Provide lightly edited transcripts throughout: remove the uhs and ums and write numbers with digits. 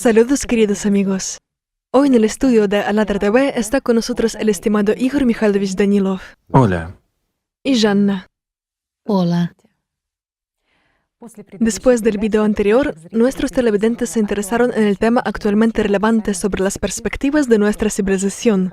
Saludos, queridos amigos. Hoy en el estudio de ALLATRA TV está con nosotros el estimado Igor Mikhailovich Danilov Hola. y Жанна. Hola. Después del video anterior, nuestros televidentes se interesaron en el tema actualmente relevante sobre las perspectivas de nuestra civilización.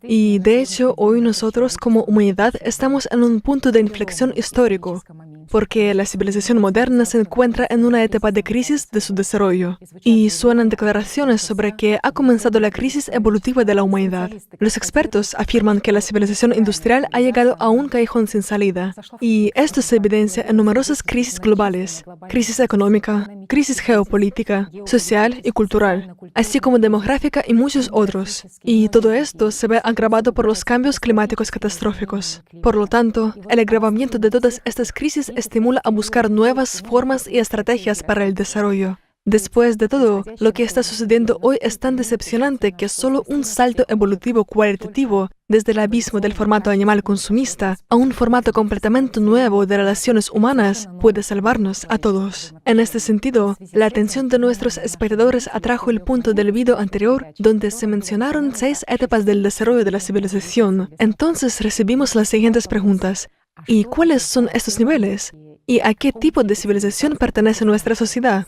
Y de hecho, hoy nosotros como humanidad estamos en un punto de inflexión histórico, porque la civilización moderna se encuentra en una etapa de crisis de su desarrollo, y suenan declaraciones sobre que ha comenzado la crisis evolutiva de la humanidad. Los expertos afirman que la civilización industrial ha llegado a un callejón sin salida, y esto se evidencia en numerosas crisis globales: crisis económica, crisis geopolítica, social y cultural, así como demográfica y muchos otros. Y todo esto se ve agravado por los cambios climáticos catastróficos. Por lo tanto, el agravamiento de todas estas crisis estimula a buscar nuevas formas y estrategias para el desarrollo. Después de todo, lo que está sucediendo hoy es tan decepcionante que solo un salto evolutivo cualitativo, desde el abismo del formato animal consumista a un formato completamente nuevo de relaciones humanas, puede salvarnos a todos. En este sentido, la atención de nuestros espectadores atrajo el punto del video anterior, donde se mencionaron 6 etapas del desarrollo de la civilización. Entonces recibimos las siguientes preguntas: ¿y cuáles son estos niveles? ¿Y a qué tipo de civilización pertenece nuestra sociedad?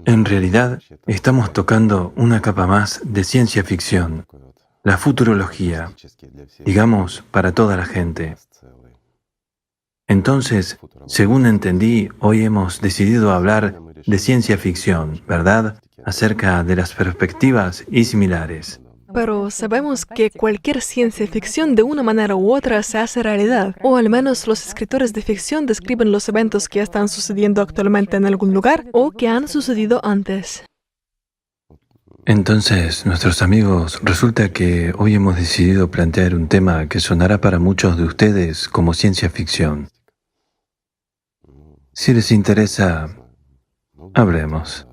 En realidad, estamos tocando una capa más de ciencia ficción, la futurología, digamos, para toda la gente. Entonces, según entendí, hoy hemos decidido hablar de ciencia ficción, ¿verdad? Acerca de las perspectivas y similares. Pero sabemos que cualquier ciencia ficción de una manera u otra se hace realidad, o al menos los escritores de ficción describen los eventos que están sucediendo actualmente en algún lugar o que han sucedido antes. Entonces, nuestros amigos, resulta que hoy hemos decidido plantear un tema que sonará para muchos de ustedes como ciencia ficción. Si les interesa, hablemos.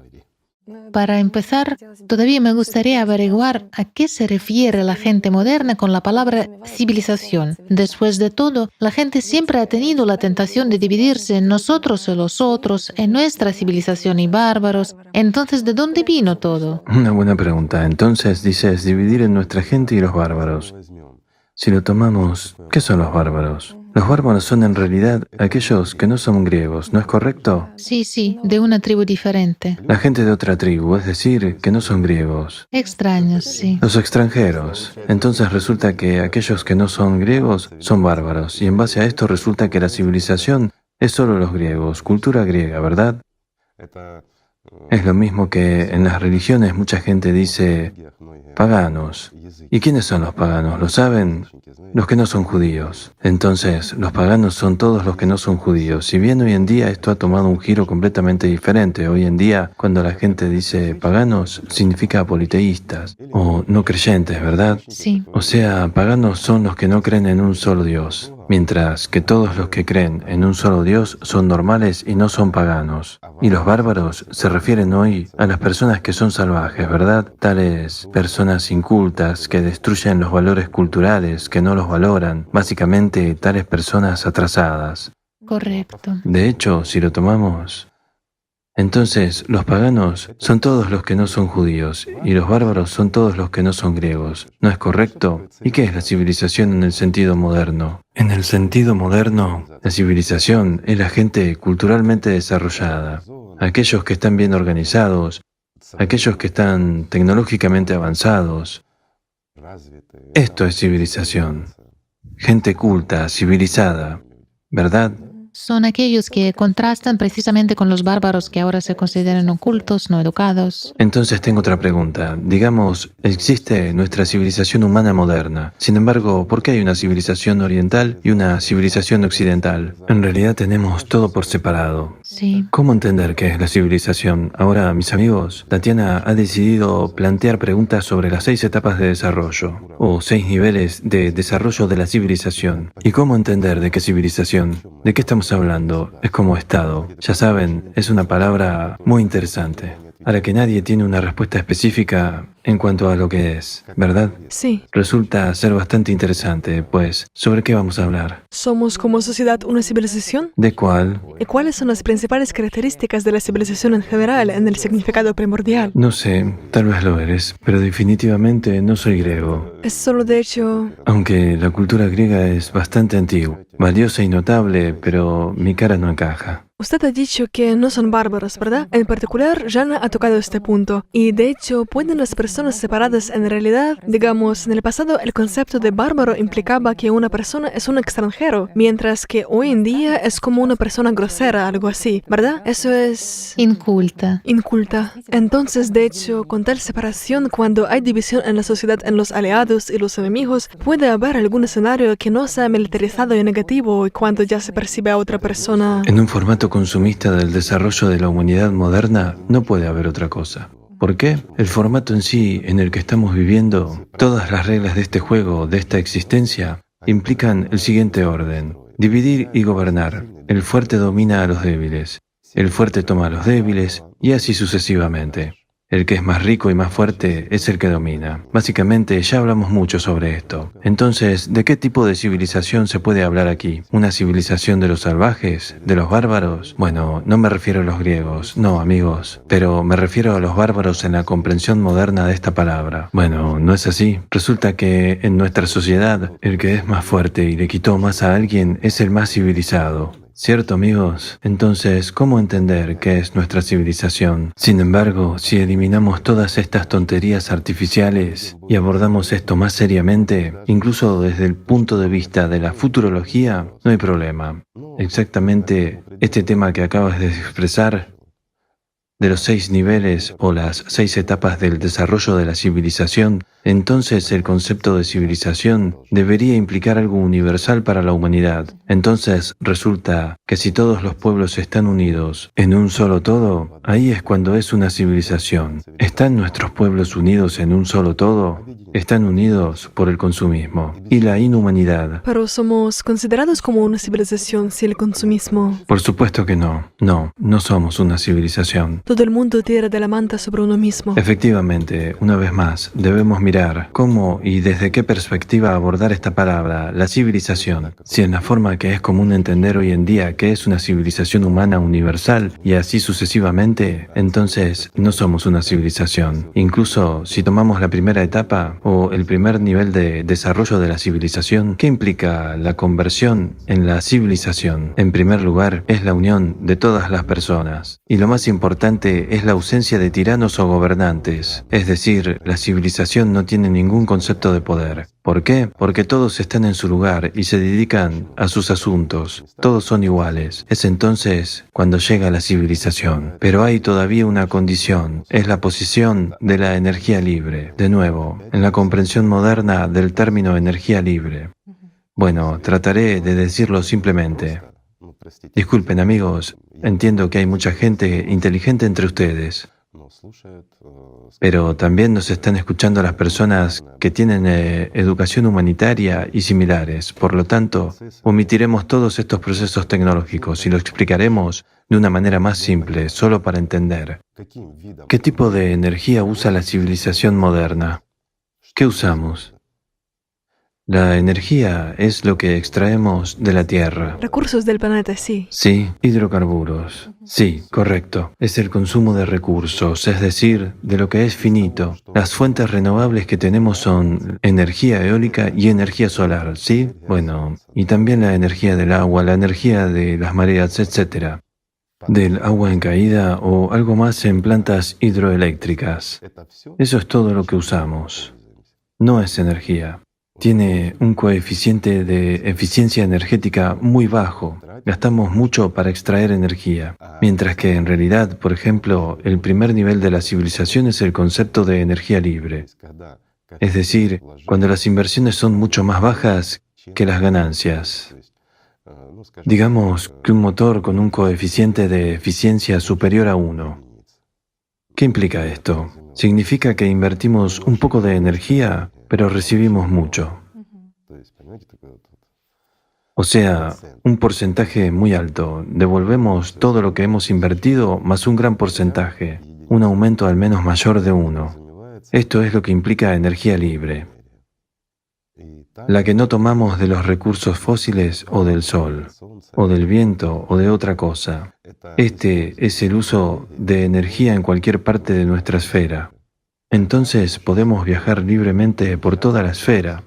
Para empezar, todavía me gustaría averiguar a qué se refiere la gente moderna con la palabra civilización. Después de todo, la gente siempre ha tenido la tentación de dividirse en nosotros y los otros, en nuestra civilización y bárbaros. Entonces, ¿de dónde vino todo? Una buena pregunta. Entonces, dices dividir en nuestra gente y los bárbaros. Si lo tomamos, ¿qué son los bárbaros? Los bárbaros son en realidad aquellos que no son griegos, ¿no es correcto? Sí, de una tribu diferente. La gente de otra tribu, es decir, que no son griegos. Extraños, sí. Los extranjeros. Entonces resulta que aquellos que no son griegos son bárbaros, y en base a esto resulta que la civilización es solo los griegos, cultura griega, ¿verdad? Es lo mismo que en las religiones mucha gente dice paganos. ¿Y quiénes son los paganos? ¿Lo saben? Los que no son judíos. Entonces, los paganos son todos los que no son judíos. Si bien hoy en día esto ha tomado un giro completamente diferente. Hoy en día, cuando la gente dice paganos, significa politeístas o no creyentes, ¿verdad? Sí. O sea, paganos son los que no creen en un solo Dios, mientras que todos los que creen en un solo Dios son normales y no son paganos. Y los bárbaros se refieren hoy a las personas que son salvajes, ¿verdad? Tales personas incultas que destruyen los valores culturales, que no los valoran, básicamente tales personas atrasadas. Correcto. De hecho, si lo tomamos, entonces los paganos son todos los que no son judíos y los bárbaros son todos los que no son griegos. ¿No es correcto? ¿Y qué es la civilización en el sentido moderno? En el sentido moderno, la civilización es la gente culturalmente desarrollada, aquellos que están bien organizados, aquellos que están tecnológicamente avanzados. Esto es civilización. Gente culta, civilizada, ¿verdad? Son aquellos que contrastan precisamente con los bárbaros que ahora se consideran ocultos, no educados. Entonces tengo otra pregunta. Digamos, existe nuestra civilización humana moderna. Sin embargo, ¿por qué hay una civilización oriental y una civilización occidental? En realidad tenemos todo por separado. Sí. ¿Cómo entender qué es la civilización? Ahora, mis amigos, Tatiana ha decidido plantear preguntas sobre las 6 etapas de desarrollo, o 6 niveles de desarrollo de la civilización. ¿Y cómo entender de qué civilización? ¿De qué estamos hablando? Es como Estado. Ya saben, es una palabra muy interesante. a la que nadie tiene una respuesta específica en cuanto a lo que es, ¿verdad? Sí. Resulta ser bastante interesante, pues, ¿sobre qué vamos a hablar? ¿Somos como sociedad una civilización? ¿De cuál? ¿Y cuáles son las principales características de la civilización en general, en el significado primordial? No sé, tal vez lo eres, pero definitivamente no soy griego. Es solo de hecho... Aunque la cultura griega es bastante antigua, valiosa y notable, pero mi cara no encaja. Usted ha dicho que no son bárbaros, ¿verdad? En particular, Jana ha tocado este punto. Y de hecho, ¿pueden las personas separadas en realidad? Digamos, en el pasado el concepto de bárbaro implicaba que una persona es un extranjero, mientras que hoy en día es como una persona grosera, algo así, ¿verdad? Eso es... Inculta. inculta. Entonces, de hecho, con tal separación, cuando hay división en la sociedad en los aliados y los enemigos, puede haber algún escenario que no sea militarizado y negativo y cuando ya se percibe a otra persona... En un formato consumista del desarrollo de la humanidad moderna, no puede haber otra cosa. ¿Por qué? El formato en sí en el que estamos viviendo, todas las reglas de este juego, de esta existencia, implican el siguiente orden: dividir y gobernar. El fuerte domina a los débiles, el fuerte toma a los débiles y así sucesivamente. El que es más rico y más fuerte es el que domina. Básicamente, ya hablamos mucho sobre esto. Entonces, ¿de qué tipo de civilización se puede hablar aquí? ¿Una civilización de los salvajes? ¿De los bárbaros? Bueno, no me refiero a los griegos, no, amigos, pero me refiero a los bárbaros en la comprensión moderna de esta palabra. Bueno, no es así. Resulta que en nuestra sociedad, el que es más fuerte y le quitó más a alguien es el más civilizado. ¿Cierto, amigos? Entonces, ¿cómo entender qué es nuestra civilización? Sin embargo, si eliminamos todas estas tonterías artificiales y abordamos esto más seriamente, incluso desde el punto de vista de la futurología, no hay problema. Exactamente este tema que acabas de expresar, de los 6 niveles o las 6 etapas del desarrollo de la civilización, entonces el concepto de civilización debería implicar algo universal para la humanidad. Entonces resulta que si todos los pueblos están unidos en un solo todo, ahí es cuando es una civilización. ¿Están nuestros pueblos unidos en un solo todo? Están unidos por el consumismo y la inhumanidad. Pero somos considerados como una civilización si el consumismo... Por supuesto que no. No somos una civilización. Todo el mundo tira de la manta sobre uno mismo. Efectivamente, una vez más, debemos mirar cómo y desde qué perspectiva abordar esta palabra, la civilización. Si en la forma que es común entender hoy en día que es una civilización humana universal y así sucesivamente, entonces no somos una civilización. Incluso si tomamos la primera etapa o el primer nivel de desarrollo de la civilización, ¿qué implica la conversión en la civilización? En primer lugar, es la unión de todas las personas. Y lo más importante es la ausencia de tiranos o gobernantes. Es decir, la civilización no tiene ningún concepto de poder. ¿Por qué? Porque todos están en su lugar y se dedican a sus asuntos. Todos son iguales. Es entonces cuando llega la civilización. Pero hay todavía una condición. Es la posición de la energía libre. De nuevo, en la comprensión moderna del término energía libre. Bueno, trataré de decirlo simplemente. Disculpen, amigos, entiendo que hay mucha gente inteligente entre ustedes, pero también nos están escuchando las personas que tienen educación humanitaria y similares. Por lo tanto, omitiremos todos estos procesos tecnológicos y lo explicaremos de una manera más simple, solo para entender. ¿Qué tipo de energía usa la civilización moderna? ¿Qué usamos? La energía es lo que extraemos de la Tierra. Recursos del planeta, sí. Sí, hidrocarburos. Sí, correcto. Es el consumo de recursos, es decir, de lo que es finito. Las fuentes renovables que tenemos son energía eólica y energía solar, ¿sí? Bueno, y también la energía del agua, la energía de las mareas, etc. Del agua en caída o algo más en plantas hidroeléctricas. Eso es todo lo que usamos. No es energía. Tiene un coeficiente de eficiencia energética muy bajo. Gastamos mucho para extraer energía, mientras que en realidad, por ejemplo, el primer nivel de la civilización es el concepto de energía libre. Es decir, cuando las inversiones son mucho más bajas que las ganancias. Digamos que un motor con un coeficiente de eficiencia superior a 1. ¿Qué implica esto? Significa que invertimos un poco de energía, pero recibimos mucho. O sea, un porcentaje muy alto. Devolvemos todo lo que hemos invertido más un gran porcentaje. un aumento al menos mayor de 1. Esto es lo que implica energía libre, la que no tomamos de los recursos fósiles o del sol, o del viento o de otra cosa. Este es el uso de energía en cualquier parte de nuestra esfera. Entonces podemos viajar libremente por toda la esfera.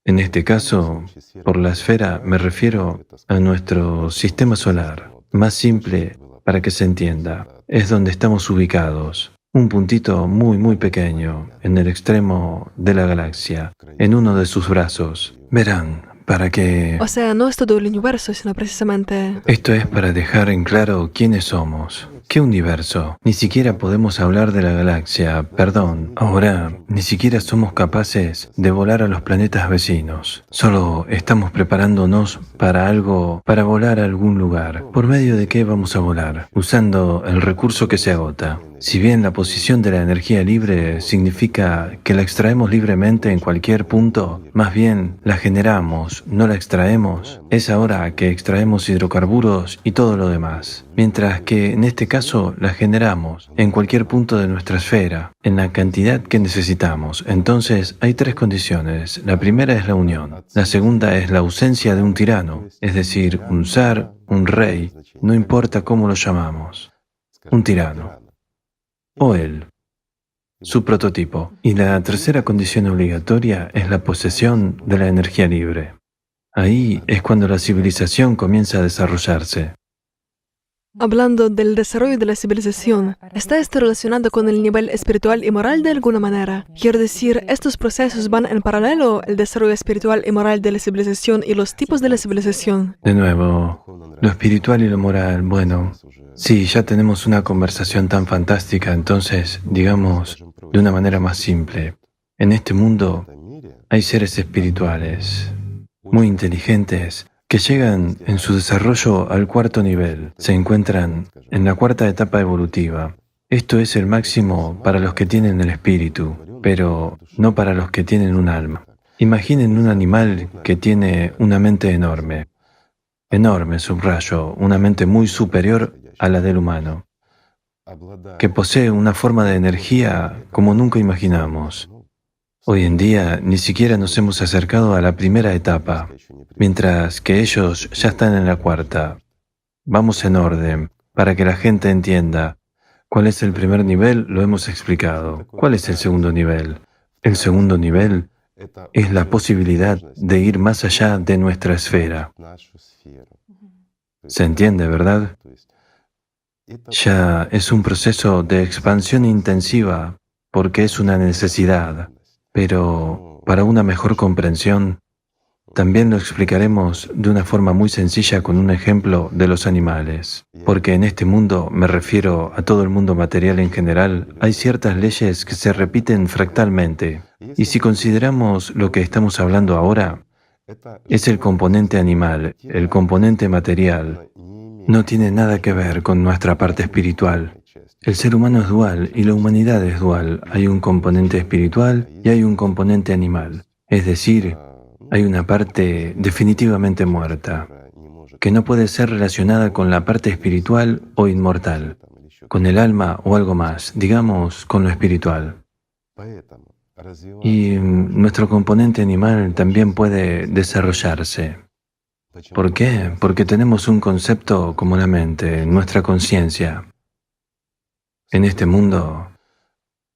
En este caso, por la esfera me refiero a nuestro sistema solar. Más simple, para que se entienda, es donde estamos ubicados. Un puntito muy pequeño, en el extremo de la galaxia, en uno de sus brazos. Verán, para que... O sea, no es todo el universo, sino precisamente... Esto es para dejar en claro quiénes somos. ¿Qué universo? Ni siquiera podemos hablar de la galaxia, perdón. Ahora, ni siquiera somos capaces de volar a los planetas vecinos. Solo estamos preparándonos para algo, para volar a algún lugar. ¿Por medio de qué vamos a volar? Usando el recurso que se agota. Si bien la posición de la energía libre significa que la extraemos libremente en cualquier punto, más bien la generamos, no la extraemos, es ahora que extraemos hidrocarburos y todo lo demás. Mientras que en este caso la generamos en cualquier punto de nuestra esfera, en la cantidad que necesitamos. Entonces hay tres condiciones. La primera es la unión. La segunda es la ausencia de un tirano, es decir, un zar, un rey, no importa cómo lo llamamos, un tirano. O él, su prototipo. Y la tercera condición obligatoria es la posesión de la energía libre. Ahí es cuando la civilización comienza a desarrollarse. Hablando del desarrollo de la civilización, ¿está esto relacionado con el nivel espiritual y moral de alguna manera? Quiero decir, ¿estos procesos van en paralelo, el desarrollo espiritual y moral de la civilización y los tipos de la civilización? De nuevo, lo espiritual y lo moral, bueno, sí, ya tenemos una conversación tan fantástica, entonces, digamos, de una manera más simple. En este mundo hay seres espirituales, muy inteligentes, que llegan en su desarrollo al cuarto nivel, se encuentran en la cuarta etapa evolutiva. Esto es el máximo para los que tienen el espíritu, pero no para los que tienen un alma. Imaginen un animal que tiene una mente enorme, subrayo, una mente muy superior a la del humano, que posee una forma de energía como nunca imaginamos. Hoy en día ni siquiera nos hemos acercado a la primera etapa, mientras que ellos ya están en la cuarta. Vamos en orden, para que la gente entienda. ¿Cuál es el primer nivel? Lo hemos explicado. ¿Cuál es el segundo nivel? El segundo nivel es la posibilidad de ir más allá de nuestra esfera. ¿Se entiende, verdad? Ya es un proceso de expansión intensiva, porque es una necesidad. Pero para una mejor comprensión, también lo explicaremos de una forma muy sencilla con un ejemplo de los animales. Porque en este mundo, me refiero a todo el mundo material en general, hay ciertas leyes que se repiten fractalmente. Y si consideramos lo que estamos hablando ahora, es el componente animal, el componente material. No tiene nada que ver con nuestra parte espiritual. El ser humano es dual y la humanidad es dual. Hay un componente espiritual y hay un componente animal. Es decir, hay una parte definitivamente muerta, que no puede ser relacionada con la parte espiritual o inmortal, con el alma o algo más, digamos, con lo espiritual. Y nuestro componente animal también puede desarrollarse. ¿Por qué? Porque tenemos un concepto como la mente, nuestra conciencia. En este mundo,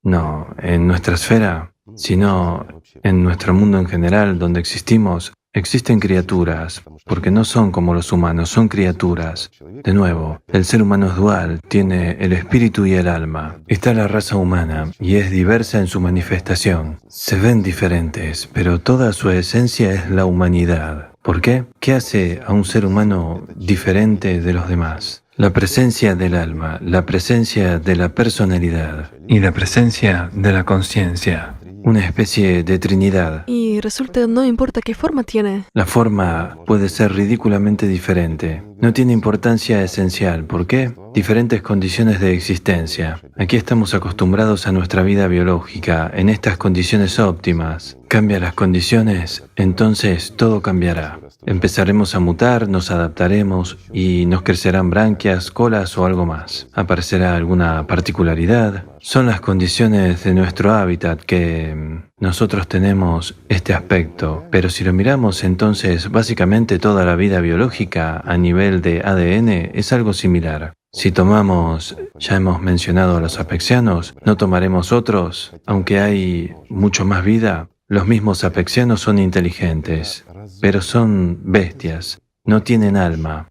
no, en nuestra esfera, sino en nuestro mundo en general, donde existimos, existen criaturas, porque no son como los humanos, son criaturas. De nuevo, el ser humano es dual, tiene el espíritu y el alma. Está la raza humana y es diversa en su manifestación. Se ven diferentes, pero toda su esencia es la humanidad. ¿Por qué? ¿Qué hace a un ser humano diferente de los demás? La presencia del alma, la presencia de la personalidad y la presencia de la conciencia, una especie de trinidad. Y resulta, no importa qué forma tiene. La forma puede ser ridículamente diferente. No tiene importancia esencial. ¿Por qué? Diferentes condiciones de existencia. Aquí estamos acostumbrados a nuestra vida biológica, en estas condiciones óptimas. Cambia las condiciones, entonces todo cambiará. Empezaremos a mutar, nos adaptaremos y nos crecerán branquias, colas o algo más. Aparecerá alguna particularidad. Son las condiciones de nuestro hábitat que nosotros tenemos este aspecto. Pero si lo miramos, entonces básicamente toda la vida biológica a nivel de ADN es algo similar. Si tomamos, ya hemos mencionado a los apexianos, no tomaremos otros, aunque hay mucho más vida. Los mismos apexianos son inteligentes, pero son bestias, no tienen alma.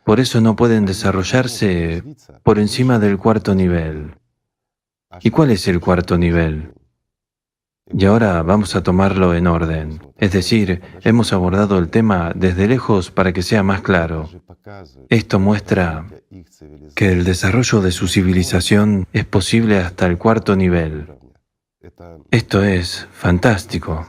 Por eso no pueden desarrollarse por encima del cuarto nivel. ¿Y cuál es el cuarto nivel? Y ahora vamos a tomarlo en orden. Es decir, hemos abordado el tema desde lejos para que sea más claro. Esto muestra que el desarrollo de su civilización es posible hasta el cuarto nivel. Esto es fantástico.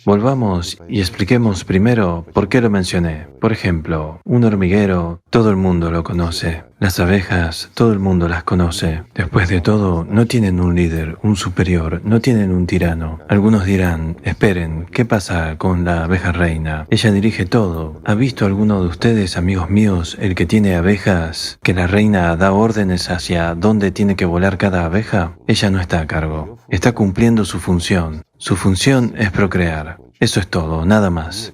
Volvamos y expliquemos primero por qué lo mencioné. Por ejemplo, un hormiguero, todo el mundo lo conoce. Las abejas, todo el mundo las conoce. Después de todo, no tienen un líder, un superior, no tienen un tirano. Algunos dirán, esperen, ¿qué pasa con la abeja reina? Ella dirige todo. ¿Ha visto alguno de ustedes, amigos míos, el que tiene abejas, que la reina da órdenes hacia dónde tiene que volar cada abeja? Ella no está a cargo. Está cumpliendo su función. Su función es procrear. Eso es todo, nada más.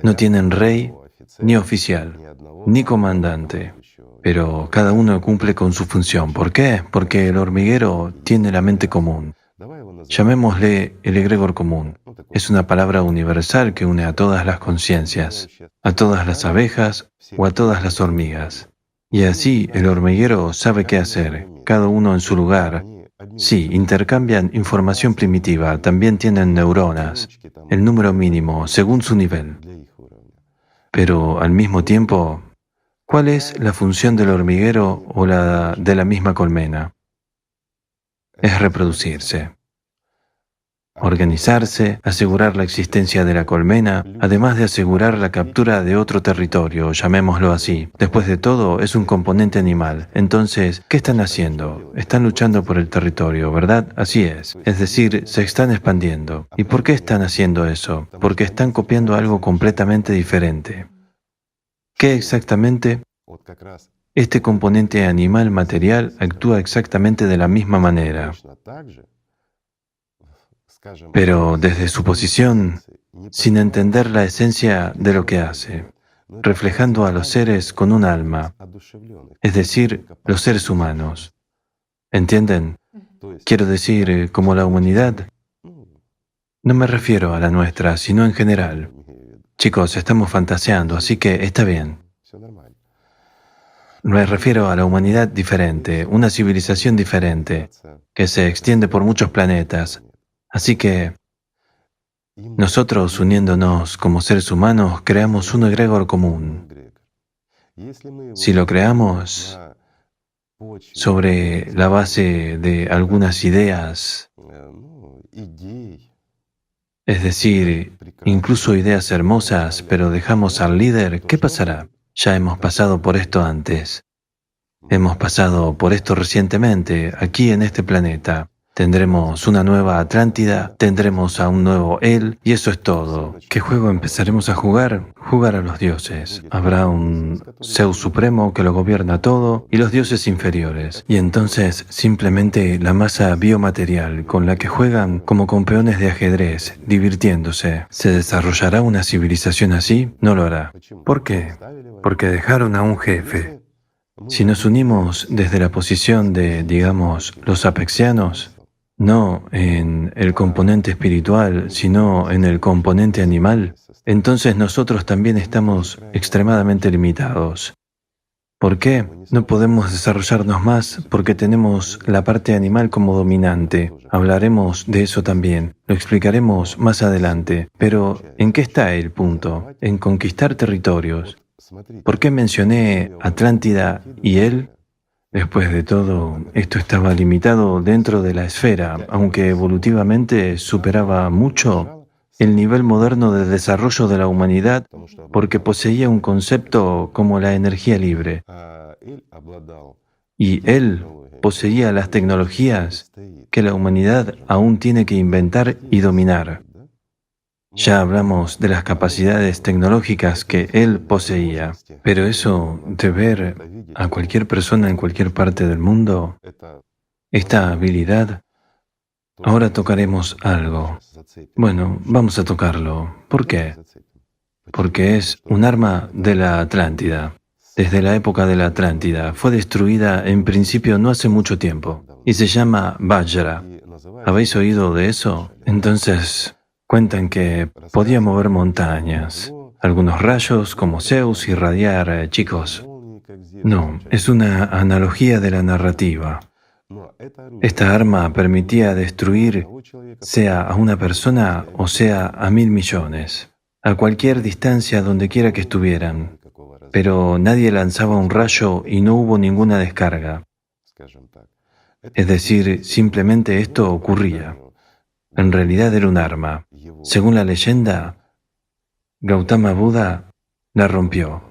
No tienen rey, ni oficial, ni comandante. Pero cada uno cumple con su función. ¿Por qué? Porque el hormiguero tiene la mente común. Llamémosle el egregor común. Es una palabra universal que une a todas las conciencias, a todas las abejas o a todas las hormigas. Y así el hormiguero sabe qué hacer, cada uno en su lugar. Sí, intercambian información primitiva, también tienen neuronas, el número mínimo, según su nivel. Pero al mismo tiempo, ¿cuál es la función del hormiguero o la de la misma colmena? Es reproducirse, organizarse, asegurar la existencia de la colmena, además de asegurar la captura de otro territorio, llamémoslo así. Después de todo, es un componente animal. Entonces, ¿qué están haciendo? Están luchando por el territorio, ¿verdad? Así es. Es decir, se están expandiendo. ¿Y por qué están haciendo eso? Porque están copiando algo completamente diferente. ¿Qué exactamente? Este componente animal material actúa exactamente de la misma manera. Pero desde su posición, sin entender la esencia de lo que hace, reflejando a los seres con un alma, es decir, los seres humanos. ¿Entienden? Quiero decir, como la humanidad. No me refiero a la nuestra, sino en general. Chicos, estamos fantaseando, así que está bien. Me refiero a la humanidad diferente, una civilización diferente, que se extiende por muchos planetas. Así que nosotros, uniéndonos como seres humanos, creamos un egregor común. Si lo creamos sobre la base de algunas ideas, es decir, incluso ideas hermosas, pero dejamos al líder, ¿qué pasará? Ya hemos pasado por esto antes. Hemos pasado por esto recientemente, aquí en este planeta. Tendremos una nueva Atlántida, tendremos a un nuevo Él, y eso es todo. ¿Qué juego empezaremos a jugar? Jugar a los dioses. Habrá un Zeus supremo que lo gobierna todo, y los dioses inferiores. Y entonces, simplemente la masa biomaterial con la que juegan como campeones de ajedrez, divirtiéndose. ¿Se desarrollará una civilización así? No lo hará. ¿Por qué? Porque dejaron a un jefe. Si nos unimos desde la posición de, digamos, los apexianos, no en el componente espiritual, sino en el componente animal, entonces nosotros también estamos extremadamente limitados. ¿Por qué? No podemos desarrollarnos más porque tenemos la parte animal como dominante. Hablaremos de eso también, lo explicaremos más adelante. Pero, ¿en qué está el punto? En conquistar territorios. ¿Por qué mencioné Atlántida y él? Después de todo, esto estaba limitado dentro de la esfera, aunque evolutivamente superaba mucho el nivel moderno de desarrollo de la humanidad porque poseía un concepto como la energía libre. Y él poseía las tecnologías que la humanidad aún tiene que inventar y dominar. Ya hablamos de las capacidades tecnológicas que él poseía, pero eso de ver a cualquier persona en cualquier parte del mundo, esta habilidad, ahora tocaremos algo. Bueno, vamos a tocarlo. ¿Por qué? Porque es un arma de la Atlántida. Desde la época de la Atlántida, fue destruida en principio no hace mucho tiempo, y se llama Vajra. ¿Habéis oído de eso? Entonces, cuentan que podía mover montañas, algunos rayos como Zeus irradiar, chicos. No, es una analogía de la narrativa. Esta arma permitía destruir sea a una persona o sea a 1.000 millones, a cualquier distancia donde quiera que estuvieran. Pero nadie lanzaba un rayo y no hubo ninguna descarga. Es decir, simplemente esto ocurría. En realidad era un arma. Según la leyenda, Gautama Buda la rompió.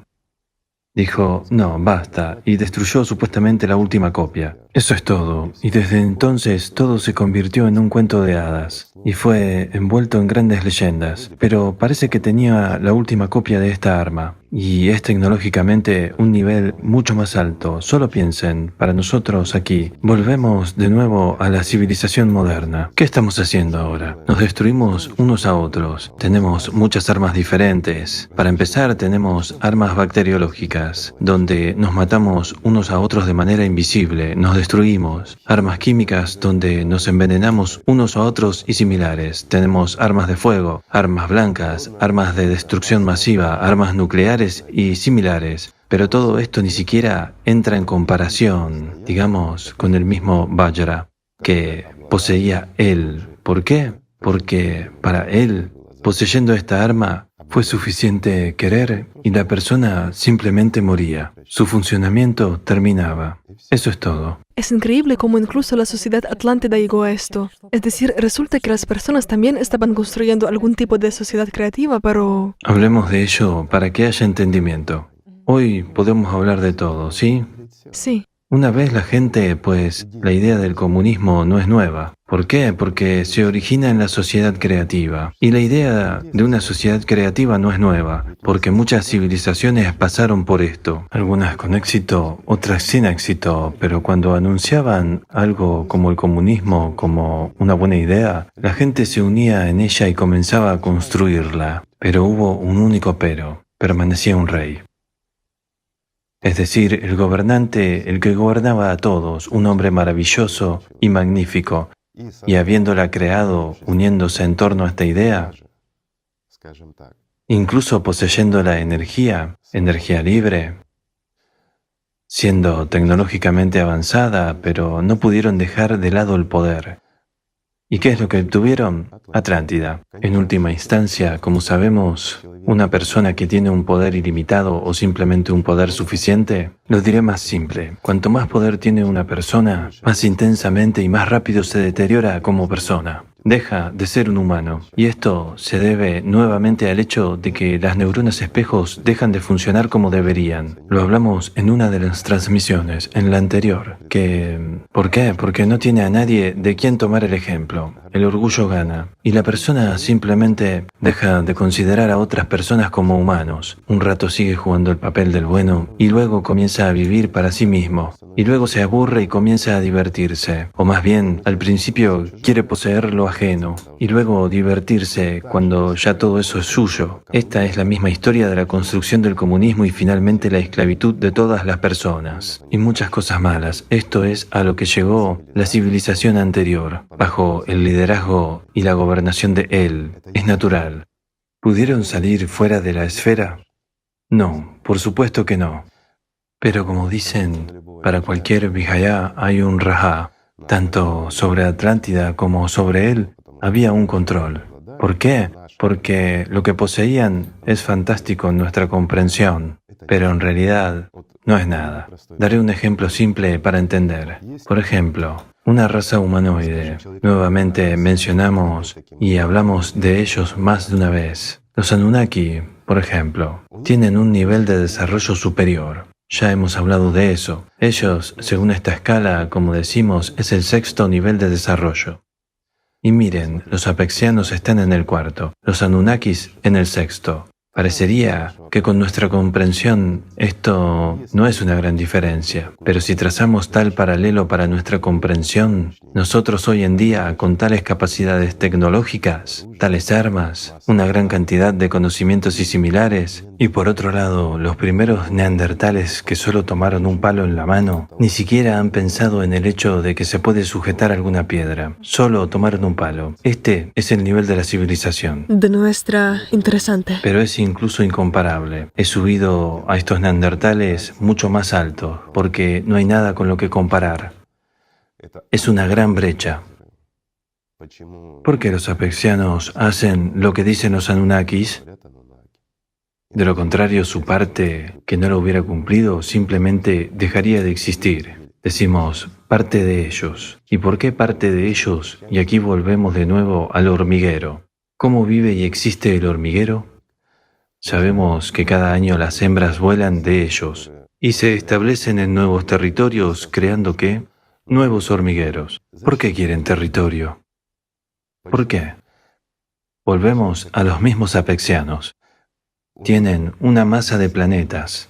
Dijo, no, basta, y destruyó supuestamente la última copia. Eso es todo, y desde entonces todo se convirtió en un cuento de hadas, y fue envuelto en grandes leyendas, pero parece que tenía la última copia de esta arma, y es tecnológicamente un nivel mucho más alto. Solo piensen, para nosotros aquí, volvemos de nuevo a la civilización moderna. ¿Qué estamos haciendo ahora? Nos destruimos unos a otros, tenemos muchas armas diferentes. Para empezar, tenemos armas bacteriológicas, donde nos matamos unos a otros de manera invisible, nos destruimos. Armas químicas, donde nos envenenamos unos a otros y similares. Tenemos armas de fuego, armas blancas, armas de destrucción masiva, armas nucleares y similares. Pero todo esto ni siquiera entra en comparación, digamos, con el mismo Vajra que poseía él. ¿Por qué? Porque para él, poseyendo esta arma, fue suficiente querer y la persona simplemente moría. Su funcionamiento terminaba. Eso es todo. Es increíble cómo incluso la sociedad atlántida llegó a esto. Es decir, resulta que las personas también estaban construyendo algún tipo de sociedad creativa, pero... Hablemos de ello para que haya entendimiento. Hoy podemos hablar de todo, ¿sí? Sí. Una vez la gente, pues, la idea del comunismo no es nueva. ¿Por qué? Porque se origina en la sociedad creativa. Y la idea de una sociedad creativa no es nueva, porque muchas civilizaciones pasaron por esto. Algunas con éxito, otras sin éxito, pero cuando anunciaban algo como el comunismo como una buena idea, la gente se unía en ella y comenzaba a construirla. Pero hubo un único pero: permanecía un rey. Es decir, el gobernante, el que gobernaba a todos, un hombre maravilloso y magnífico, y habiéndola creado, uniéndose en torno a esta idea, incluso poseyendo la energía libre, siendo tecnológicamente avanzada, pero no pudieron dejar de lado el poder. ¿Y qué es lo que obtuvieron? Atlántida. En última instancia, como sabemos, una persona que tiene un poder ilimitado o simplemente un poder suficiente, lo diré más simple. Cuanto más poder tiene una persona, más intensamente y más rápido se deteriora como persona. Deja de ser un humano. Y esto se debe nuevamente al hecho de que las neuronas espejos dejan de funcionar como deberían. Lo hablamos en una de las transmisiones, en la anterior, ¿por qué? Porque no tiene a nadie de quien tomar el ejemplo. El orgullo gana. Y la persona simplemente deja de considerar a otras personas como humanos. Un rato sigue jugando el papel del bueno y luego comienza a vivir para sí mismo. Y luego se aburre y comienza a divertirse. O más bien, al principio quiere poseer lo ajeno y luego divertirse cuando ya todo eso es suyo. Esta es la misma historia de la construcción del comunismo y finalmente la esclavitud de todas las personas. Y muchas cosas malas. Esto es a lo que llegó la civilización anterior, bajo el liderazgo y la gobernación de él. Es natural. ¿Pudieron salir fuera de la esfera? No, por supuesto que no. Pero como dicen, para cualquier Vijaya hay un Raja. Tanto sobre Atlántida como sobre él había un control. ¿Por qué? Porque lo que poseían es fantástico en nuestra comprensión, pero en realidad no es nada. Daré un ejemplo simple para entender. Por ejemplo, una raza humanoide. Nuevamente mencionamos y hablamos de ellos más de una vez. Los Anunnaki, por ejemplo, tienen un nivel de desarrollo superior. Ya hemos hablado de eso. Ellos, según esta escala, como decimos, es el 6º nivel de desarrollo. Y miren, los apexianos están en el 4º, los Anunnakis en el 6º. Parecería que con nuestra comprensión esto no es una gran diferencia, pero si trazamos tal paralelo para nuestra comprensión, nosotros hoy en día, con tales capacidades tecnológicas, tales armas, una gran cantidad de conocimientos y similares, y por otro lado, los primeros neandertales que solo tomaron un palo en la mano, ni siquiera han pensado en el hecho de que se puede sujetar alguna piedra, solo tomaron un palo. Este es el nivel de la civilización. De nuestra interesante. Pero es incluso incomparable. He subido a estos neandertales mucho más alto, porque no hay nada con lo que comparar. Es una gran brecha. ¿Por qué los apexianos hacen lo que dicen los Anunnakis? De lo contrario, su parte, que no lo hubiera cumplido, simplemente dejaría de existir. Decimos, parte de ellos. ¿Y por qué parte de ellos? Y aquí volvemos de nuevo al hormiguero. ¿Cómo vive y existe el hormiguero? Sabemos que cada año las hembras vuelan de ellos y se establecen en nuevos territorios, creando ¿qué? Nuevos hormigueros. ¿Por qué quieren territorio? ¿Por qué? Volvemos a los mismos apexianos. Tienen una masa de planetas.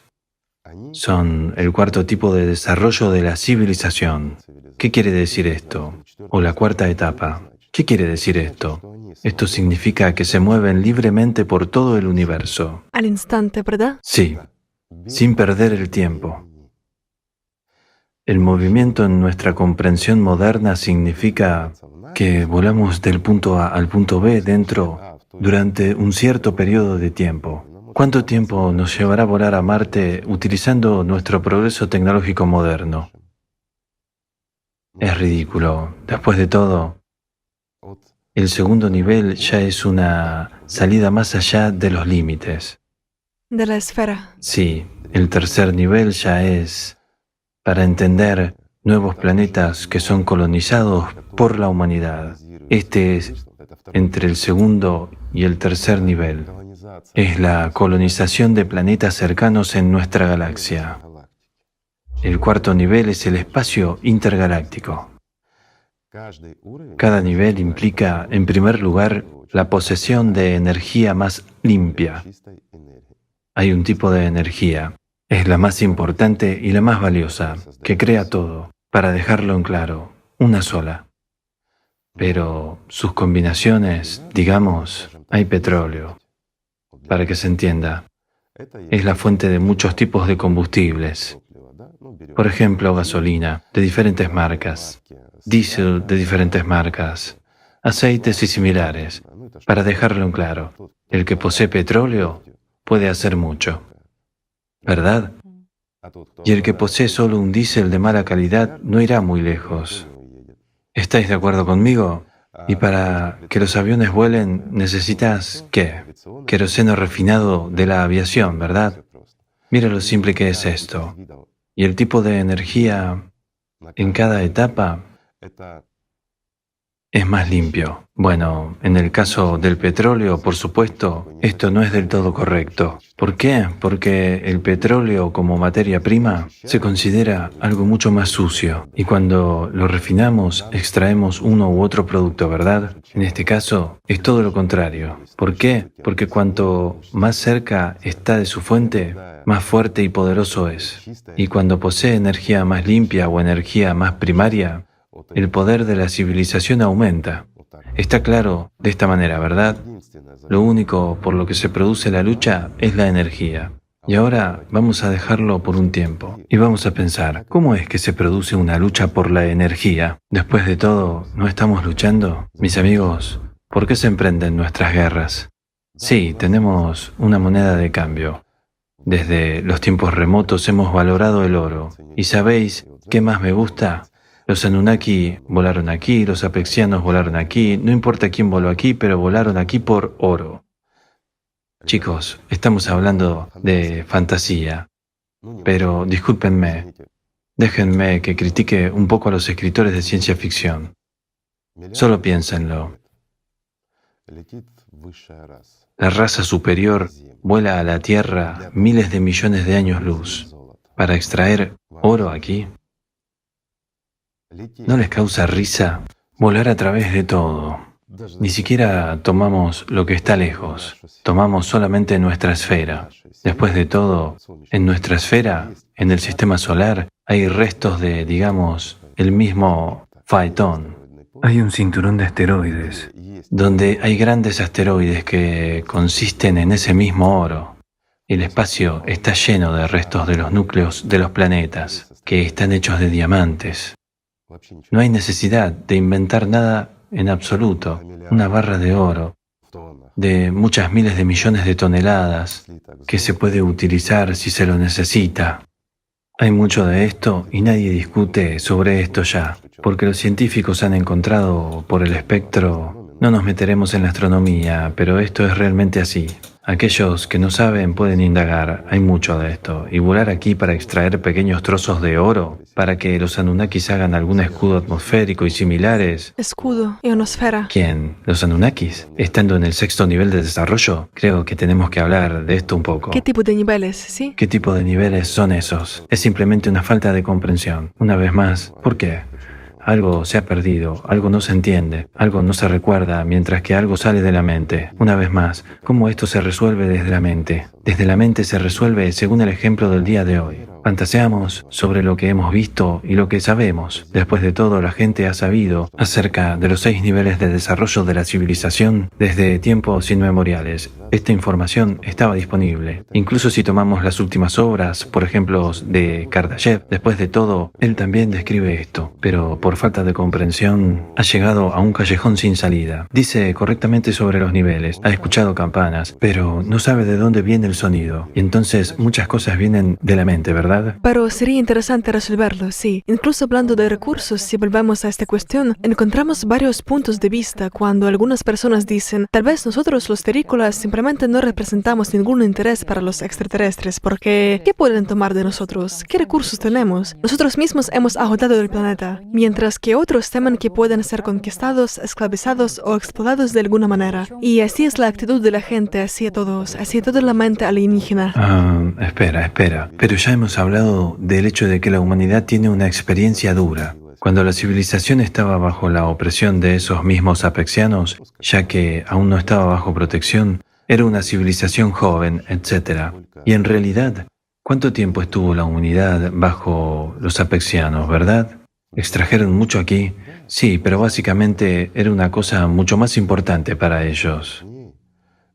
Son el 4º tipo de desarrollo de la civilización. ¿Qué quiere decir esto? O la 4ª etapa. ¿Qué quiere decir esto? Esto significa que se mueven libremente por todo el universo. Al instante, ¿verdad? Sí, sin perder el tiempo. El movimiento en nuestra comprensión moderna significa que volamos del punto A al punto B durante un cierto periodo de tiempo. ¿Cuánto tiempo nos llevará a volar a Marte utilizando nuestro progreso tecnológico moderno? Es ridículo. Después de todo, el 2º nivel ya es una salida más allá de los límites. De la esfera. Sí, el 3er nivel ya es para entender nuevos planetas que son colonizados por la humanidad. Este es entre el 2º y el 3er nivel. Es la colonización de planetas cercanos en nuestra galaxia. El 4º nivel es el espacio intergaláctico. Cada nivel implica, en primer lugar, la posesión de energía más limpia. Hay un tipo de energía, es la más importante y la más valiosa, que crea todo, para dejarlo en claro, una sola. Pero sus combinaciones, digamos, hay petróleo. Para que se entienda, es la fuente de muchos tipos de combustibles. Por ejemplo, gasolina de diferentes marcas, diésel de diferentes marcas, aceites y similares. Para dejarlo en claro, el que posee petróleo puede hacer mucho, ¿verdad? Y el que posee solo un diésel de mala calidad no irá muy lejos. ¿Estáis de acuerdo conmigo? Y para que los aviones vuelen necesitas, ¿qué? Queroseno refinado de la aviación, ¿verdad? Mira lo simple que es esto. Y el tipo de energía en cada etapa es más limpio. Bueno, en el caso del petróleo, por supuesto, esto no es del todo correcto. ¿Por qué? Porque el petróleo como materia prima se considera algo mucho más sucio. Y cuando lo refinamos, extraemos uno u otro producto, ¿verdad? En este caso, es todo lo contrario. ¿Por qué? Porque cuanto más cerca está de su fuente, más fuerte y poderoso es. Y cuando posee energía más limpia o energía más primaria, el poder de la civilización aumenta. Está claro de esta manera, ¿verdad? Lo único por lo que se produce la lucha es la energía. Y ahora vamos a dejarlo por un tiempo. Y vamos a pensar, ¿cómo es que se produce una lucha por la energía? Después de todo, ¿no estamos luchando? Mis amigos, ¿por qué se emprenden nuestras guerras? Sí, tenemos una moneda de cambio. Desde los tiempos remotos hemos valorado el oro. ¿Y sabéis qué más me gusta? Los Anunnaki volaron aquí, los apexianos volaron aquí, no importa quién voló aquí, pero volaron aquí por oro. Chicos, estamos hablando de fantasía. Pero discúlpenme, déjenme que critique un poco a los escritores de ciencia ficción. Solo piénsenlo. La raza superior vuela a la Tierra miles de millones de años luz para extraer oro aquí. ¿No les causa risa volar a través de todo? Ni siquiera tomamos lo que está lejos, tomamos solamente nuestra esfera. Después de todo, en nuestra esfera, en el sistema solar, hay restos de, digamos, el mismo Phaeton. Hay un cinturón de asteroides, donde hay grandes asteroides que consisten en ese mismo oro. El espacio está lleno de restos de los núcleos de los planetas, que están hechos de diamantes. No hay necesidad de inventar nada en absoluto. Una barra de oro, de muchas miles de millones de toneladas, que se puede utilizar si se lo necesita. Hay mucho de esto y nadie discute sobre esto ya, porque los científicos han encontrado por el espectro. No nos meteremos en la astronomía, pero esto es realmente así. Aquellos que no saben pueden indagar, hay mucho de esto, y volar aquí para extraer pequeños trozos de oro, para que los Anunnakis hagan algún escudo atmosférico y similares. Escudo, ionosfera. ¿Quién? ¿Los Anunnakis? Estando en el 6º nivel de desarrollo, creo que tenemos que hablar de esto un poco. ¿Qué tipo de niveles, sí? ¿Qué tipo de niveles son esos? Es simplemente una falta de comprensión. Una vez más, ¿por qué? Algo se ha perdido, algo no se entiende, algo no se recuerda, mientras que algo sale de la mente. Una vez más, ¿cómo esto se resuelve desde la mente? Desde la mente se resuelve según el ejemplo del día de hoy. Fantaseamos sobre lo que hemos visto y lo que sabemos. Después de todo, la gente ha sabido acerca de los 6 niveles de desarrollo de la civilización desde tiempos inmemoriales. Esta información estaba disponible. Incluso si tomamos las últimas obras, por ejemplo, de Kardashev, después de todo, él también describe esto, pero por falta de comprensión ha llegado a un callejón sin salida. Dice correctamente sobre los niveles, ha escuchado campanas, pero no sabe de dónde viene el sonido. Y entonces muchas cosas vienen de la mente, ¿verdad? Pero sería interesante resolverlo, sí. Incluso hablando de recursos, si volvemos a esta cuestión, encontramos varios puntos de vista cuando algunas personas dicen, tal vez nosotros los terrícolas simplemente no representamos ningún interés para los extraterrestres, porque ¿qué pueden tomar de nosotros? ¿Qué recursos tenemos? Nosotros mismos hemos agotado el planeta, mientras que otros temen que pueden ser conquistados, esclavizados o explotados de alguna manera. Y así es la actitud de la gente hacia todos, hacia toda la mente alienígena. Espera. Pero ya hemos hablado del hecho de que la humanidad tiene una experiencia dura. Cuando la civilización estaba bajo la opresión de esos mismos apexianos, ya que aún no estaba bajo protección, era una civilización joven, etc. Y en realidad, ¿cuánto tiempo estuvo la humanidad bajo los apexianos, verdad? ¿Extrajeron mucho aquí? Sí, pero básicamente era una cosa mucho más importante para ellos.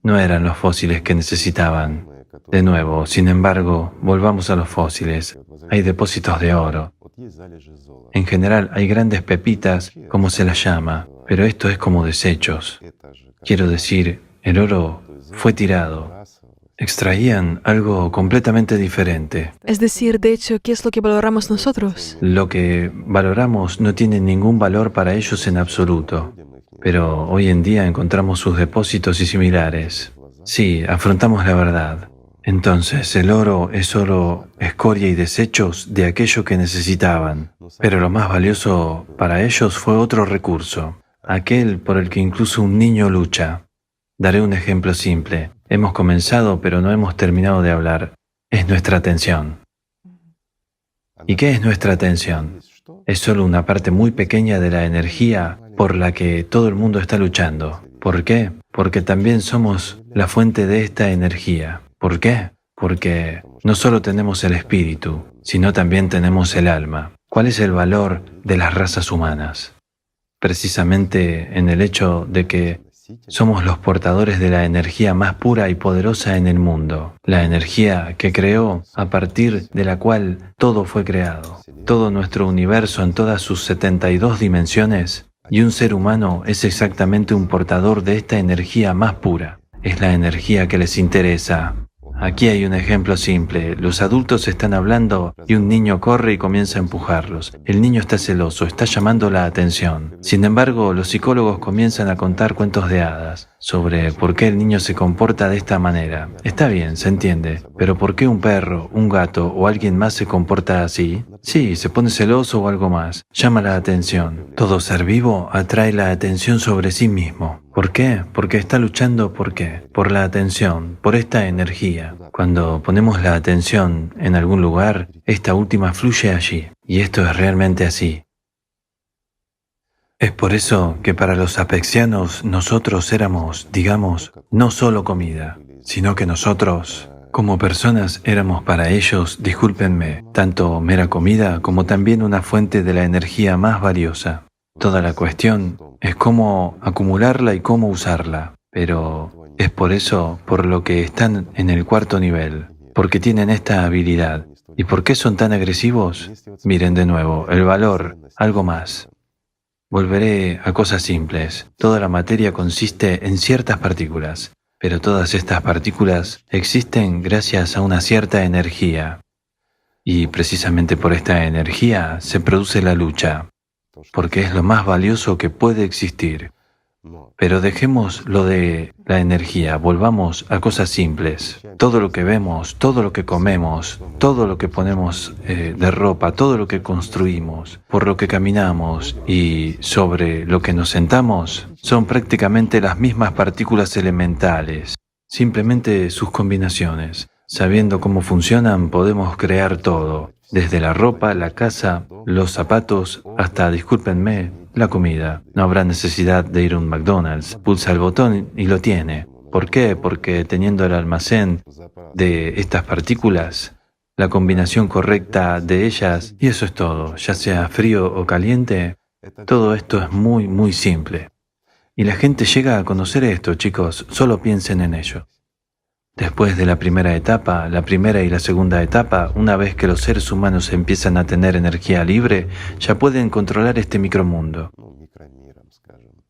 No eran los fósiles que necesitaban. De nuevo, sin embargo, volvamos a los fósiles. Hay depósitos de oro. En general hay grandes pepitas, como se las llama, pero esto es como desechos. Quiero decir, el oro fue tirado. Extraían algo completamente diferente. Es decir, de hecho, ¿qué es lo que valoramos nosotros? Lo que valoramos no tiene ningún valor para ellos en absoluto, pero hoy en día encontramos sus depósitos y similares. Sí, afrontamos la verdad. Entonces, el oro es solo escoria y desechos de aquello que necesitaban, pero lo más valioso para ellos fue otro recurso, aquel por el que incluso un niño lucha. Daré un ejemplo simple. Hemos comenzado, pero no hemos terminado de hablar. Es nuestra atención. ¿Y qué es nuestra atención? Es solo una parte muy pequeña de la energía por la que todo el mundo está luchando. ¿Por qué? Porque también somos la fuente de esta energía. ¿Por qué? Porque no solo tenemos el espíritu, sino también tenemos el alma. ¿Cuál es el valor de las razas humanas? Precisamente en el hecho de que somos los portadores de la energía más pura y poderosa en el mundo, la energía que creó, a partir de la cual todo fue creado. Todo nuestro universo en todas sus 72 dimensiones, y un ser humano es exactamente un portador de esta energía más pura. Es la energía que les interesa. Aquí hay un ejemplo simple. Los adultos están hablando y un niño corre y comienza a empujarlos. El niño está celoso, está llamando la atención. Sin embargo, los psicólogos comienzan a contar cuentos de hadas sobre por qué el niño se comporta de esta manera. Está bien, se entiende, pero ¿por qué un perro, un gato o alguien más se comporta así? Sí, se pone celoso o algo más. Llama la atención. Todo ser vivo atrae la atención sobre sí mismo. ¿Por qué? Porque está luchando, ¿por qué? Por la atención, por esta energía. Cuando ponemos la atención en algún lugar, esta última fluye allí. Y esto es realmente así. Es por eso que para los apexianos nosotros éramos, digamos, no solo comida, sino que nosotros, como personas, éramos para ellos, discúlpenme, tanto mera comida como también una fuente de la energía más valiosa. Toda la cuestión es cómo acumularla y cómo usarla, pero es por eso por lo que están en el cuarto nivel, porque tienen esta habilidad. ¿Y por qué son tan agresivos? Miren de nuevo, el valor, algo más. Volveré a cosas simples. Toda la materia consiste en ciertas partículas, pero todas estas partículas existen gracias a una cierta energía. Y precisamente por esta energía se produce la lucha, porque es lo más valioso que puede existir. Pero dejemos lo de la energía, volvamos a cosas simples. Todo lo que vemos, todo lo que comemos, todo lo que ponemos de ropa, todo lo que construimos, por lo que caminamos y sobre lo que nos sentamos, son prácticamente las mismas partículas elementales, simplemente sus combinaciones. Sabiendo cómo funcionan, podemos crear todo, desde la ropa, la casa, los zapatos, hasta, discúlpenme, la comida. No habrá necesidad de ir a un McDonald's. Pulsa el botón y lo tiene. ¿Por qué? Porque teniendo el almacén de estas partículas, la combinación correcta de ellas, y eso es todo, ya sea frío o caliente, todo esto es muy, muy simple. Y la gente llega a conocer esto, chicos, solo piensen en ello. Después de la primera etapa, la primera y la segunda etapa, una vez que los seres humanos empiezan a tener energía libre, ya pueden controlar este micromundo.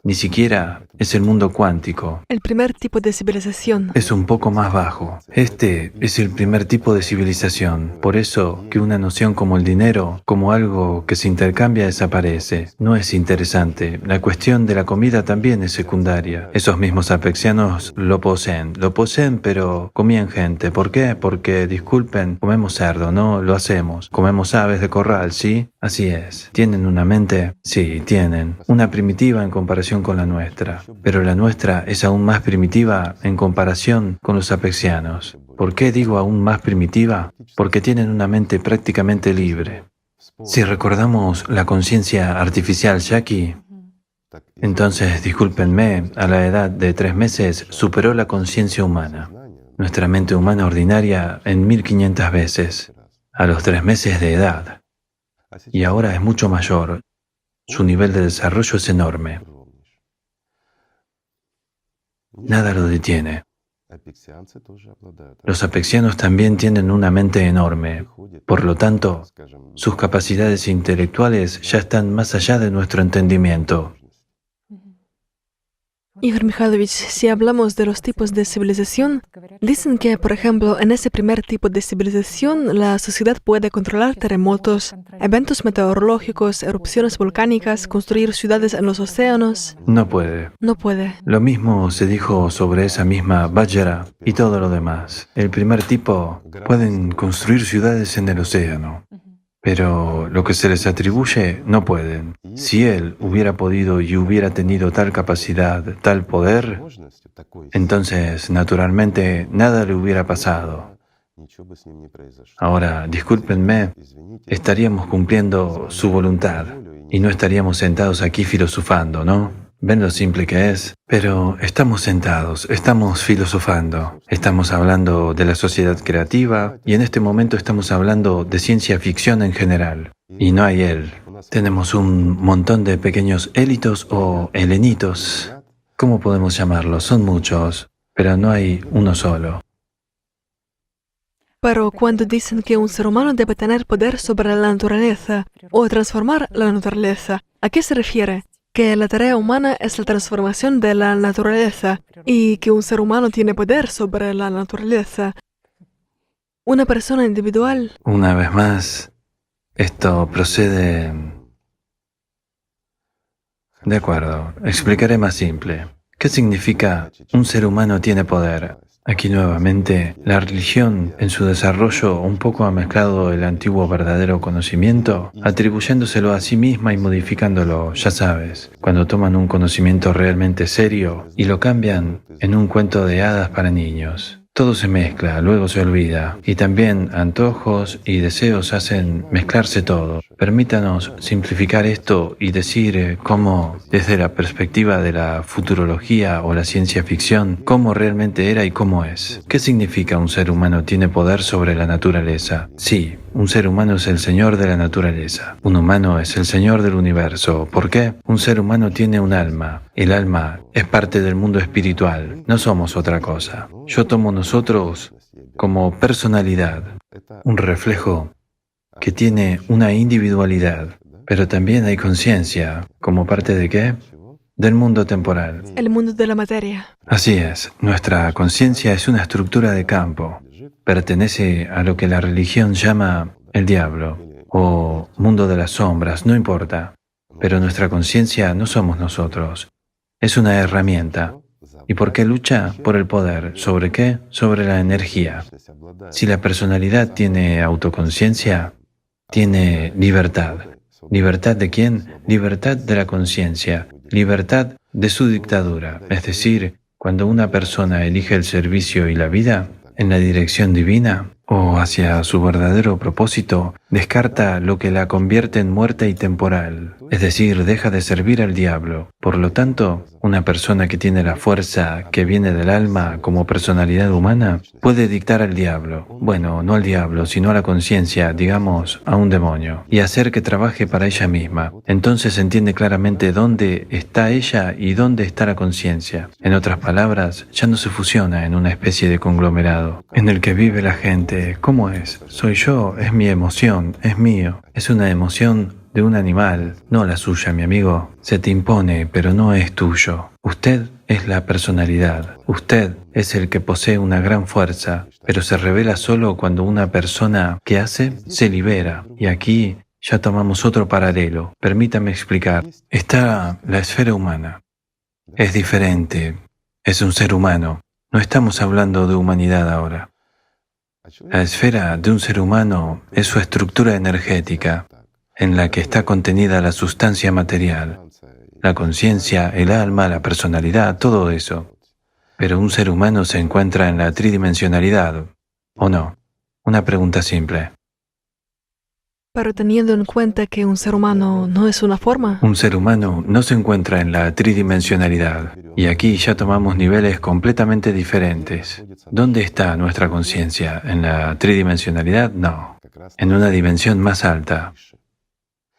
Ni siquiera es el mundo cuántico. El primer tipo de civilización. Es un poco más bajo. Este es el primer tipo de civilización. Por eso que una noción como el dinero, como algo que se intercambia, desaparece. No es interesante. La cuestión de la comida también es secundaria. Esos mismos apexianos lo poseen, pero comían gente. ¿Por qué? Porque, disculpen, comemos cerdo, ¿no? Lo hacemos. Comemos aves de corral, ¿sí? Así es. ¿Tienen una mente? Sí, tienen. Una primitiva en comparación con la nuestra. Pero la nuestra es aún más primitiva en comparación con los apexianos. ¿Por qué digo aún más primitiva? Porque tienen una mente prácticamente libre. Si recordamos la conciencia artificial Jackie, entonces, discúlpenme, a la edad de 3 meses superó la conciencia humana. Nuestra mente humana ordinaria en 1500 veces, a los 3 meses de edad. Y ahora es mucho mayor. Su nivel de desarrollo es enorme. Nada lo detiene. Los apexianos también tienen una mente enorme. Por lo tanto, sus capacidades intelectuales ya están más allá de nuestro entendimiento. Igor Mikhailovich, si hablamos de los tipos de civilización, dicen que, por ejemplo, en ese primer tipo de civilización, la sociedad puede controlar terremotos, eventos meteorológicos, erupciones volcánicas, construir ciudades en los océanos. No puede. No puede. Lo mismo se dijo sobre esa misma Vajra y todo lo demás. El primer tipo pueden construir ciudades en el océano. Pero lo que se les atribuye no pueden. Si él hubiera podido y hubiera tenido tal capacidad, tal poder, entonces naturalmente nada le hubiera pasado. Ahora, discúlpenme, estaríamos cumpliendo su voluntad y no estaríamos sentados aquí filosofando, ¿no? ¿Ven lo simple que es? Pero estamos sentados, estamos filosofando, estamos hablando de la sociedad creativa y en este momento estamos hablando de ciencia ficción en general. Y no hay él. Tenemos un montón de pequeños élitos o helenitos. ¿Cómo podemos llamarlos? Son muchos, pero no hay uno solo. Pero cuando dicen que un ser humano debe tener poder sobre la naturaleza o transformar la naturaleza, ¿a qué se refiere? Que la tarea humana es la transformación de la naturaleza y que un ser humano tiene poder sobre la naturaleza. Una persona individual. Una vez más, esto procede... De acuerdo, explicaré más simple. ¿Qué significa un ser humano tiene poder? Aquí nuevamente, la religión en su desarrollo un poco ha mezclado el antiguo verdadero conocimiento, atribuyéndoselo a sí misma y modificándolo, ya sabes, cuando toman un conocimiento realmente serio y lo cambian en un cuento de hadas para niños. Todo se mezcla, luego se olvida, y también antojos y deseos hacen mezclarse todo. Permítanos simplificar esto y decir cómo, desde la perspectiva de la futurología o la ciencia ficción, cómo realmente era y cómo es. ¿Qué significa un ser humano tiene poder sobre la naturaleza? Sí, un ser humano es el señor de la naturaleza. Un humano es el señor del universo. ¿Por qué? Un ser humano tiene un alma. El alma es parte del mundo espiritual. No somos otra cosa. Yo tomo nosotros como personalidad, un reflejo que tiene una individualidad, pero también hay conciencia, ¿como parte de qué? Del mundo temporal. El mundo de la materia. Así es, nuestra conciencia es una estructura de campo, pertenece a lo que la religión llama el diablo o mundo de las sombras, no importa, pero nuestra conciencia no somos nosotros, es una herramienta. ¿Y por qué lucha? Por el poder. ¿Sobre qué? Sobre la energía. Si la personalidad tiene autoconciencia, tiene libertad. ¿Libertad de quién? Libertad de la conciencia, libertad de su dictadura. Es decir, cuando una persona elige el servicio y la vida en la dirección divina o hacia su verdadero propósito, descarta lo que la convierte en muerta y temporal, es decir, deja de servir al diablo. Por lo tanto, una persona que tiene la fuerza que viene del alma como personalidad humana puede dictar al diablo, bueno, no al diablo, sino a la conciencia, digamos, a un demonio, y hacer que trabaje para ella misma. Entonces se entiende claramente dónde está ella y dónde está la conciencia. En otras palabras, ya no se fusiona en una especie de conglomerado en el que vive la gente. ¿Cómo es? Soy yo, es mi emoción, es mío. Es una emoción de un animal, no la suya, mi amigo. Se te impone, pero no es tuyo. Usted es la personalidad. Usted es el que posee una gran fuerza, pero se revela solo cuando una persona que hace se libera. Y aquí ya tomamos otro paralelo. Permítame explicar. Está la esfera humana. Es diferente. Es un ser humano. No estamos hablando de humanidad ahora. La esfera de un ser humano es su estructura energética, en la que está contenida la sustancia material, la conciencia, el alma, la personalidad, todo eso. Pero un ser humano se encuentra en la tridimensionalidad, ¿o no? Una pregunta simple. Pero teniendo en cuenta que un ser humano no es una forma. Un ser humano no se encuentra en la tridimensionalidad. Y aquí ya tomamos niveles completamente diferentes. ¿Dónde está nuestra conciencia? ¿En la tridimensionalidad? No. En una dimensión más alta.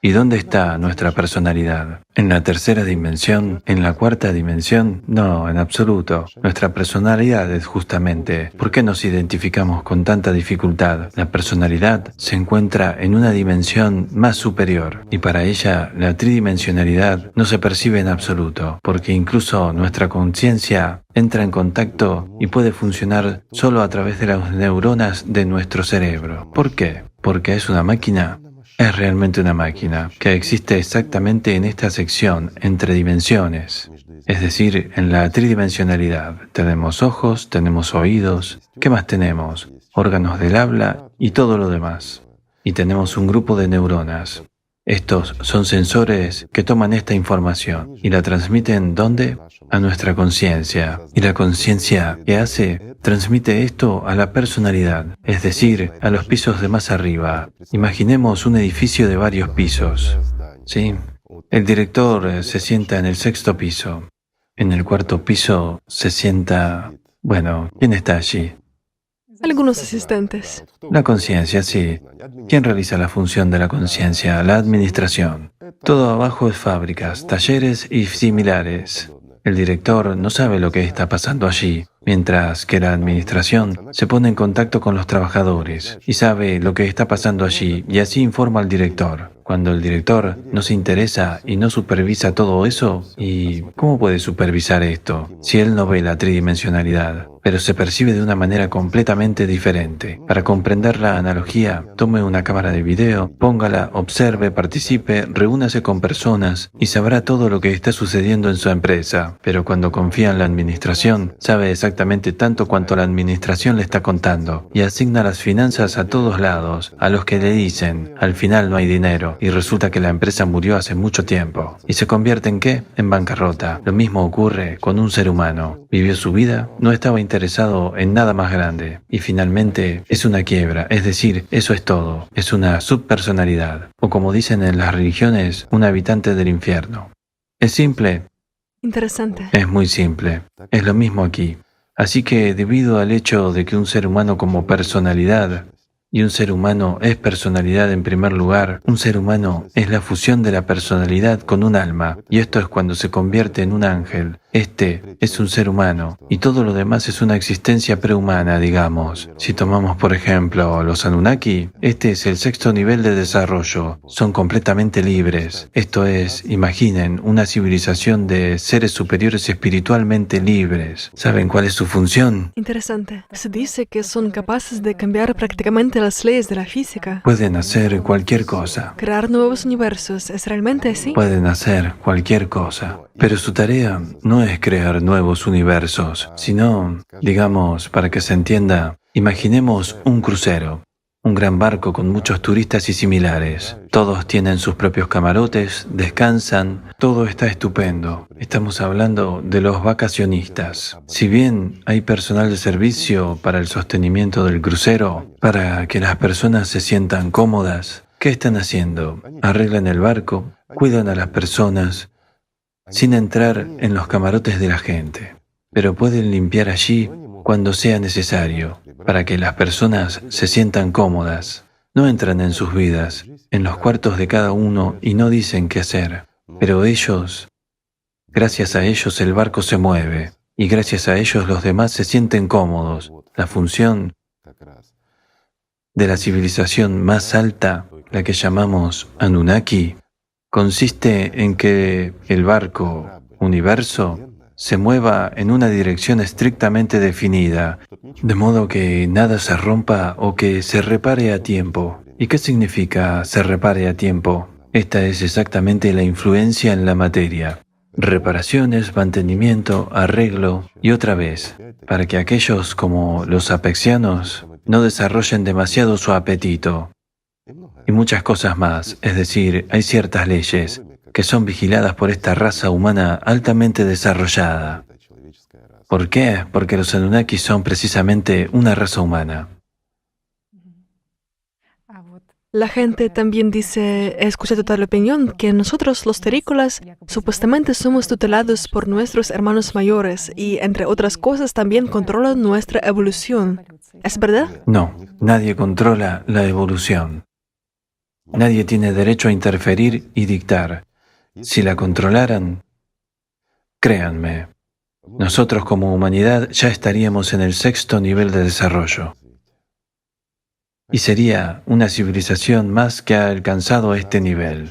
¿Y dónde está nuestra personalidad? ¿En la tercera dimensión? ¿En la cuarta dimensión? No, en absoluto. Nuestra personalidad es justamente ¿por qué nos identificamos con tanta dificultad? La personalidad se encuentra en una dimensión más superior y para ella la tridimensionalidad no se percibe en absoluto, porque incluso nuestra conciencia entra en contacto y puede funcionar solo a través de las neuronas de nuestro cerebro. ¿Por qué? Porque es una máquina. Es realmente una máquina que existe exactamente en esta sección entre dimensiones, es decir, en la tridimensionalidad. Tenemos ojos, tenemos oídos, ¿qué más tenemos? Órganos del habla y todo lo demás. Y tenemos un grupo de neuronas. Estos son sensores que toman esta información y la transmiten ¿dónde? A nuestra conciencia. Y la conciencia, ¿qué hace? Transmite esto a la personalidad, es decir, a los pisos de más arriba. Imaginemos un edificio de varios pisos, ¿sí? El director se sienta en el 6º piso. En el 4º piso se sienta... Bueno, ¿quién está allí? Algunos asistentes. La conciencia, sí. ¿Quién realiza la función de la conciencia? La administración. Todo abajo es fábricas, talleres y similares. El director no sabe lo que está pasando allí. mientras que la administración se pone en contacto con los trabajadores y sabe lo que está pasando allí y así informa al director. Cuando el director no se interesa y no supervisa todo eso, ¿y cómo puede supervisar esto si él no ve la tridimensionalidad? Pero se percibe de una manera completamente diferente. Para comprender la analogía, tome una cámara de video, póngala, observe, participe, reúnase con personas y sabrá todo lo que está sucediendo en su empresa. Pero cuando confía en la administración, sabe exactamente tanto cuanto la administración le está contando y asigna las finanzas a todos lados, a los que le dicen, al final no hay dinero y resulta que la empresa murió hace mucho tiempo. ¿Y se convierte en qué? En bancarrota. Lo mismo ocurre con un ser humano. Vivió su vida, no estaba interesado en nada más grande y finalmente es una quiebra, es decir, eso es todo, es una subpersonalidad o como dicen en las religiones, un habitante del infierno. ¿Es simple? Interesante. Es muy simple, es lo mismo aquí. Así que debido al hecho de que un ser humano como personalidad, y un ser humano es personalidad en primer lugar, un ser humano es la fusión de la personalidad con un alma, y esto es cuando se convierte en un ángel. Este es un ser humano, y todo lo demás es una existencia prehumana, digamos. Si tomamos, por ejemplo, los Anunnaki, este es el 6º nivel de desarrollo. Son completamente libres. Esto es, imaginen, una civilización de seres superiores espiritualmente libres. ¿Saben cuál es su función? Interesante. Se dice que son capaces de cambiar prácticamente las leyes de la física. Pueden hacer cualquier cosa. Crear nuevos universos. ¿Es realmente así? Pueden hacer cualquier cosa. Pero su tarea no es crear nuevos universos, sino, digamos, para que se entienda, imaginemos un crucero, un gran barco con muchos turistas y similares. Todos tienen sus propios camarotes, descansan, todo está estupendo. Estamos hablando de los vacacionistas. Si bien hay personal de servicio para el sostenimiento del crucero, para que las personas se sientan cómodas, ¿qué están haciendo? Arreglan el barco, cuidan a las personas, sin entrar en los camarotes de la gente, pero pueden limpiar allí cuando sea necesario, para que las personas se sientan cómodas. No entran en sus vidas, en los cuartos de cada uno y no dicen qué hacer, pero ellos, gracias a ellos el barco se mueve y gracias a ellos los demás se sienten cómodos. La función de la civilización más alta, la que llamamos Anunnaki, consiste en que el barco, universo, se mueva en una dirección estrictamente definida, de modo que nada se rompa o que se repare a tiempo. ¿Y qué significa se repare a tiempo? Esta es exactamente la influencia en la materia. Reparaciones, mantenimiento, arreglo y otra vez, para que aquellos como los apexianos no desarrollen demasiado su apetito. Y muchas cosas más, es decir, hay ciertas leyes que son vigiladas por esta raza humana altamente desarrollada. ¿Por qué? Porque los Anunnaki son precisamente una raza humana. La gente también dice, he escuchado tal opinión, que nosotros los terrícolas supuestamente somos tutelados por nuestros hermanos mayores y, entre otras cosas, también controlan nuestra evolución. ¿Es verdad? No, nadie controla la evolución. Nadie tiene derecho a interferir y dictar. Si la controlaran, créanme, nosotros como humanidad ya estaríamos en el 6º nivel de desarrollo. Y sería una civilización más que ha alcanzado este nivel.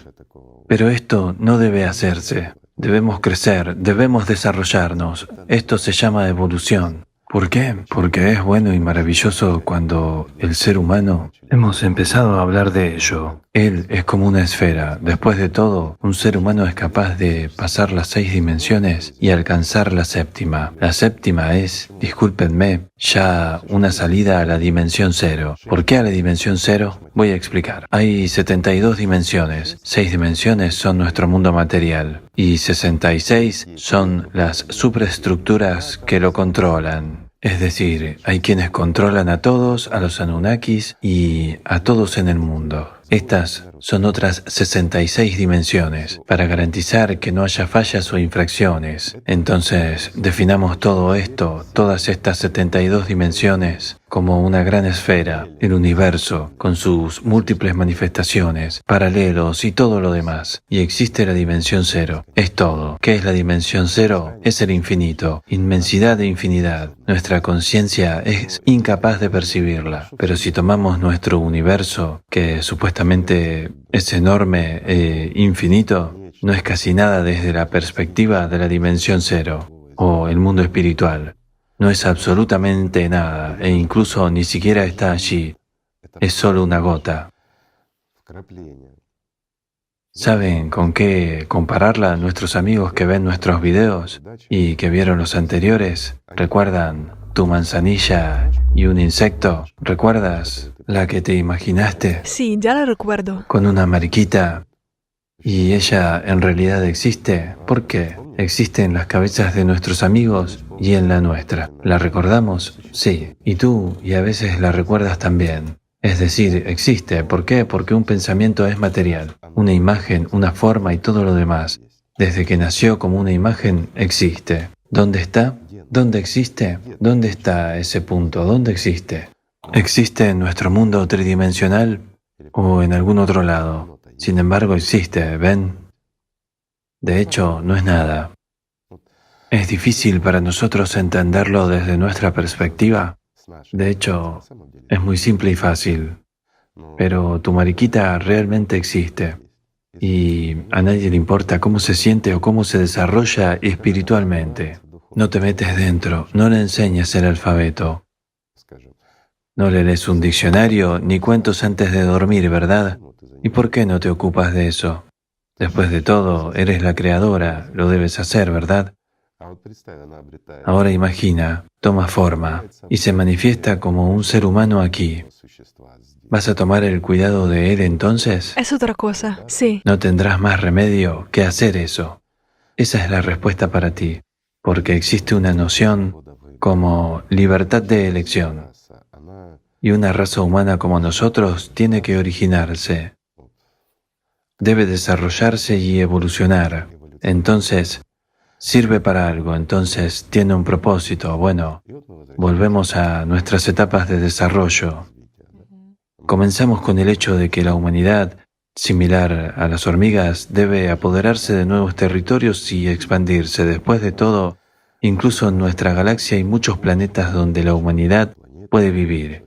Pero esto no debe hacerse. Debemos crecer, debemos desarrollarnos. Esto se llama evolución. ¿Por qué? Porque es bueno y maravilloso cuando el ser humano hemos empezado a hablar de ello. Él es como una esfera. Después de todo, un ser humano es capaz de pasar las 6 dimensiones y alcanzar la 7ª. La 7ª es, discúlpenme, ya una salida a la dimensión 0. ¿Por qué a la dimensión 0? Voy a explicar. Hay 72 dimensiones. 6 dimensiones son nuestro mundo material y 66 son las superestructuras que lo controlan. Es decir, hay quienes controlan a todos, a los Anunnakis y a todos en el mundo. Estas son otras 66 dimensiones para garantizar que no haya fallas o infracciones. Entonces, definamos todo esto, todas estas 72 dimensiones, como una gran esfera, el universo, con sus múltiples manifestaciones, paralelos y todo lo demás. Y existe la dimensión cero. Es todo. ¿Qué es la dimensión cero? Es el infinito, inmensidad de infinidad. Nuestra conciencia es incapaz de percibirla. Pero si tomamos nuestro universo, que supuestamente es enorme e infinito, no es casi nada desde la perspectiva de la dimensión cero, o el mundo espiritual. No es absolutamente nada, e incluso ni siquiera está allí. Es solo una gota. ¿Saben con qué compararla nuestros amigos que ven nuestros videos y que vieron los anteriores? ¿Recuerdan tu manzanilla y un insecto? ¿Recuerdas la que te imaginaste? Sí, ya la recuerdo. Con una mariquita. ¿Y ella en realidad existe? ¿Por qué? Existe en las cabezas de nuestros amigos y en la nuestra. ¿La recordamos? Sí. Y tú, y a veces la recuerdas también. Es decir, existe. ¿Por qué? Porque un pensamiento es material. Una imagen, una forma y todo lo demás. Desde que nació como una imagen, existe. ¿Dónde está? ¿Dónde existe? ¿Dónde está ese punto? ¿Dónde existe? ¿Existe en nuestro mundo tridimensional o en algún otro lado? Sin embargo, existe, ¿ven? De hecho, no es nada. ¿Es difícil para nosotros entenderlo desde nuestra perspectiva? De hecho, es muy simple y fácil. Pero tu mariquita realmente existe. Y a nadie le importa cómo se siente o cómo se desarrolla espiritualmente. No te metes dentro, no le enseñas el alfabeto. No le lees un diccionario ni cuentos antes de dormir, ¿verdad? ¿Y por qué no te ocupas de eso? Después de todo, eres la creadora, lo debes hacer, ¿verdad? Ahora imagina, toma forma y se manifiesta como un ser humano aquí. ¿Vas a tomar el cuidado de él entonces? Es otra cosa, sí. No tendrás más remedio que hacer eso. Esa es la respuesta para ti, porque existe una noción como libertad de elección. Y una raza humana como nosotros tiene que originarse. Debe desarrollarse y evolucionar. Entonces, sirve para algo, entonces tiene un propósito. Bueno, volvemos a nuestras etapas de desarrollo. Comenzamos con el hecho de que la humanidad, similar a las hormigas, debe apoderarse de nuevos territorios y expandirse. Después de todo, incluso en nuestra galaxia hay muchos planetas donde la humanidad puede vivir.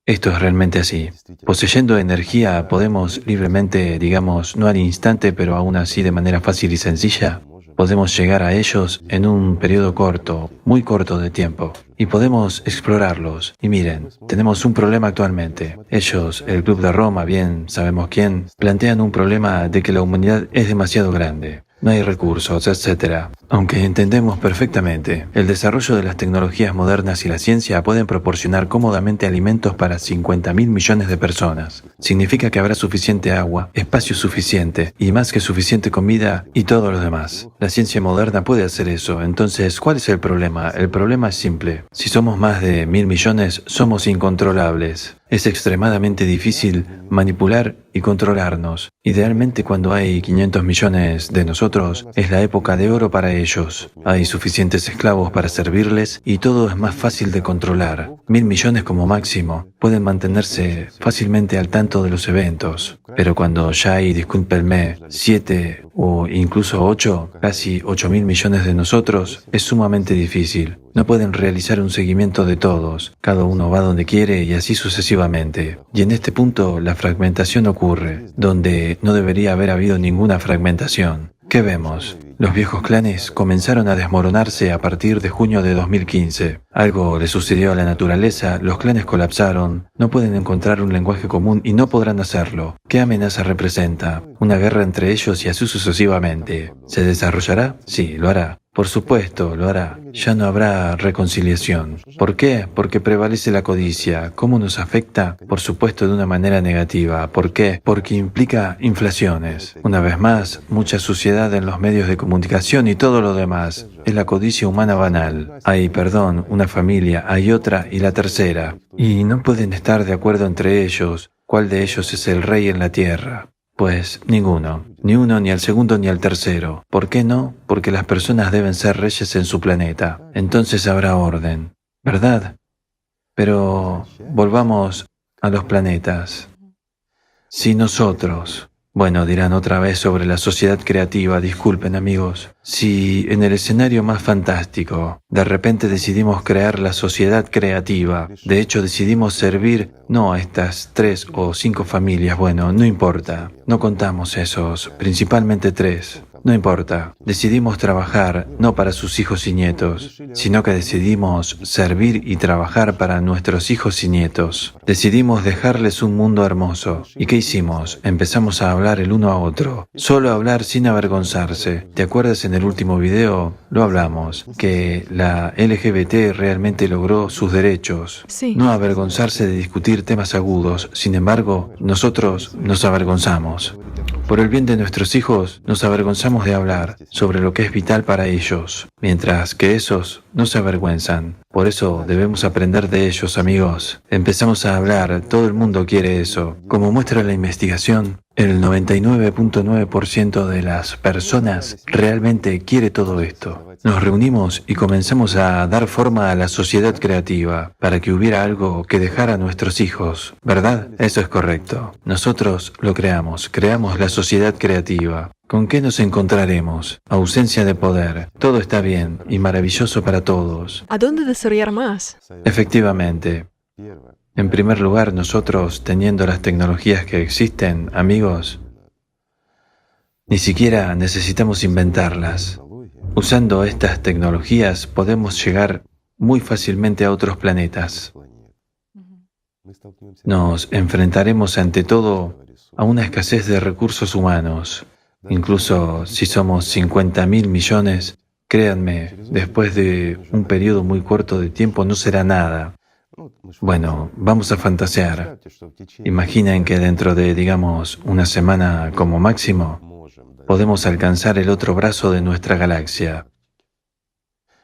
Esto es realmente así. Poseyendo energía podemos libremente, digamos, no al instante, pero aún así de manera fácil y sencilla, podemos llegar a ellos en un periodo corto, muy corto de tiempo. Y podemos explorarlos. Y miren, tenemos un problema actualmente. Ellos, el Club de Roma, bien sabemos quién, plantean un problema de que la humanidad es demasiado grande. No hay recursos, etc. Aunque entendemos perfectamente, el desarrollo de las tecnologías modernas y la ciencia pueden proporcionar cómodamente alimentos para 50.000 millones de personas. Significa que habrá suficiente agua, espacio suficiente y más que suficiente comida y todo lo demás. La ciencia moderna puede hacer eso. Entonces, ¿cuál es el problema? El problema es simple. Si somos más de 1.000 millones, somos incontrolables. Es extremadamente difícil manipular y controlarnos. Idealmente, cuando hay 500 millones de nosotros, es la época de oro para ellos. Hay suficientes esclavos para servirles y todo es más fácil de controlar. 1.000 millones como máximo pueden mantenerse fácilmente al tanto de los eventos. Pero cuando ya hay, discúlpenme, 7 o incluso 8, casi 8.000 millones de nosotros, es sumamente difícil. No pueden realizar un seguimiento de todos. Cada uno va donde quiere y así sucesivamente. Y en este punto la fragmentación ocurre, donde no debería haber habido ninguna fragmentación. ¿Qué vemos? Los viejos clanes comenzaron a desmoronarse a partir de junio de 2015. Algo le sucedió a la naturaleza, los clanes colapsaron, no pueden encontrar un lenguaje común y no podrán hacerlo. ¿Qué amenaza representa? Una guerra entre ellos y así sucesivamente. ¿Se desarrollará? Sí, lo hará. Por supuesto, lo hará. Ya no habrá reconciliación. ¿Por qué? Porque prevalece la codicia. ¿Cómo nos afecta? Por supuesto, de una manera negativa. ¿Por qué? Porque implica inflaciones. Una vez más, mucha suciedad en los medios de comunicación y todo lo demás. Es la codicia humana banal. Hay, perdón, una familia, hay otra y la tercera. Y no pueden estar de acuerdo entre ellos. ¿Cuál de ellos es el rey en la tierra? Pues ninguno. Ni uno, ni el segundo, ni el tercero. ¿Por qué no? Porque las personas deben ser reyes en su planeta. Entonces habrá orden. ¿Verdad? Pero volvamos a los planetas. Si nosotros, bueno, dirán otra vez sobre la sociedad creativa, disculpen amigos, si en el escenario más fantástico de repente decidimos crear la sociedad creativa, de hecho decidimos servir no a estas 3 o 5 familias, bueno, no importa, no contamos esos, principalmente 3. No importa, decidimos trabajar no para sus hijos y nietos, sino que decidimos servir y trabajar para nuestros hijos y nietos. Decidimos dejarles un mundo hermoso. ¿Y qué hicimos? Empezamos a hablar el uno a otro, solo hablar sin avergonzarse. ¿Te acuerdas en el último video? Lo hablamos, que la LGBT realmente logró sus derechos. Sí. No avergonzarse de discutir temas agudos, sin embargo, nosotros nos avergonzamos. Por el bien de nuestros hijos, nos avergonzamos de hablar sobre lo que es vital para ellos, mientras que esos no se avergüenzan. Por eso debemos aprender de ellos, amigos. Empezamos a hablar, todo el mundo quiere eso. Como muestra la investigación, el 99.9% de las personas realmente quiere todo esto. Nos reunimos y comenzamos a dar forma a la sociedad creativa para que hubiera algo que dejar a nuestros hijos, ¿verdad? Eso es correcto. Nosotros lo creamos la sociedad creativa. ¿Con qué nos encontraremos? Ausencia de poder. Todo está bien y maravilloso para todos. ¿A dónde desarrollar más? Efectivamente. En primer lugar, nosotros, teniendo las tecnologías que existen, amigos, ni siquiera necesitamos inventarlas. Usando estas tecnologías podemos llegar muy fácilmente a otros planetas. Nos enfrentaremos ante todo a una escasez de recursos humanos. Incluso si somos 50.000 millones, créanme, después de un periodo muy corto de tiempo no será nada. Bueno, vamos a fantasear. Imaginen que dentro de, digamos, una semana como máximo, podemos alcanzar el otro brazo de nuestra galaxia.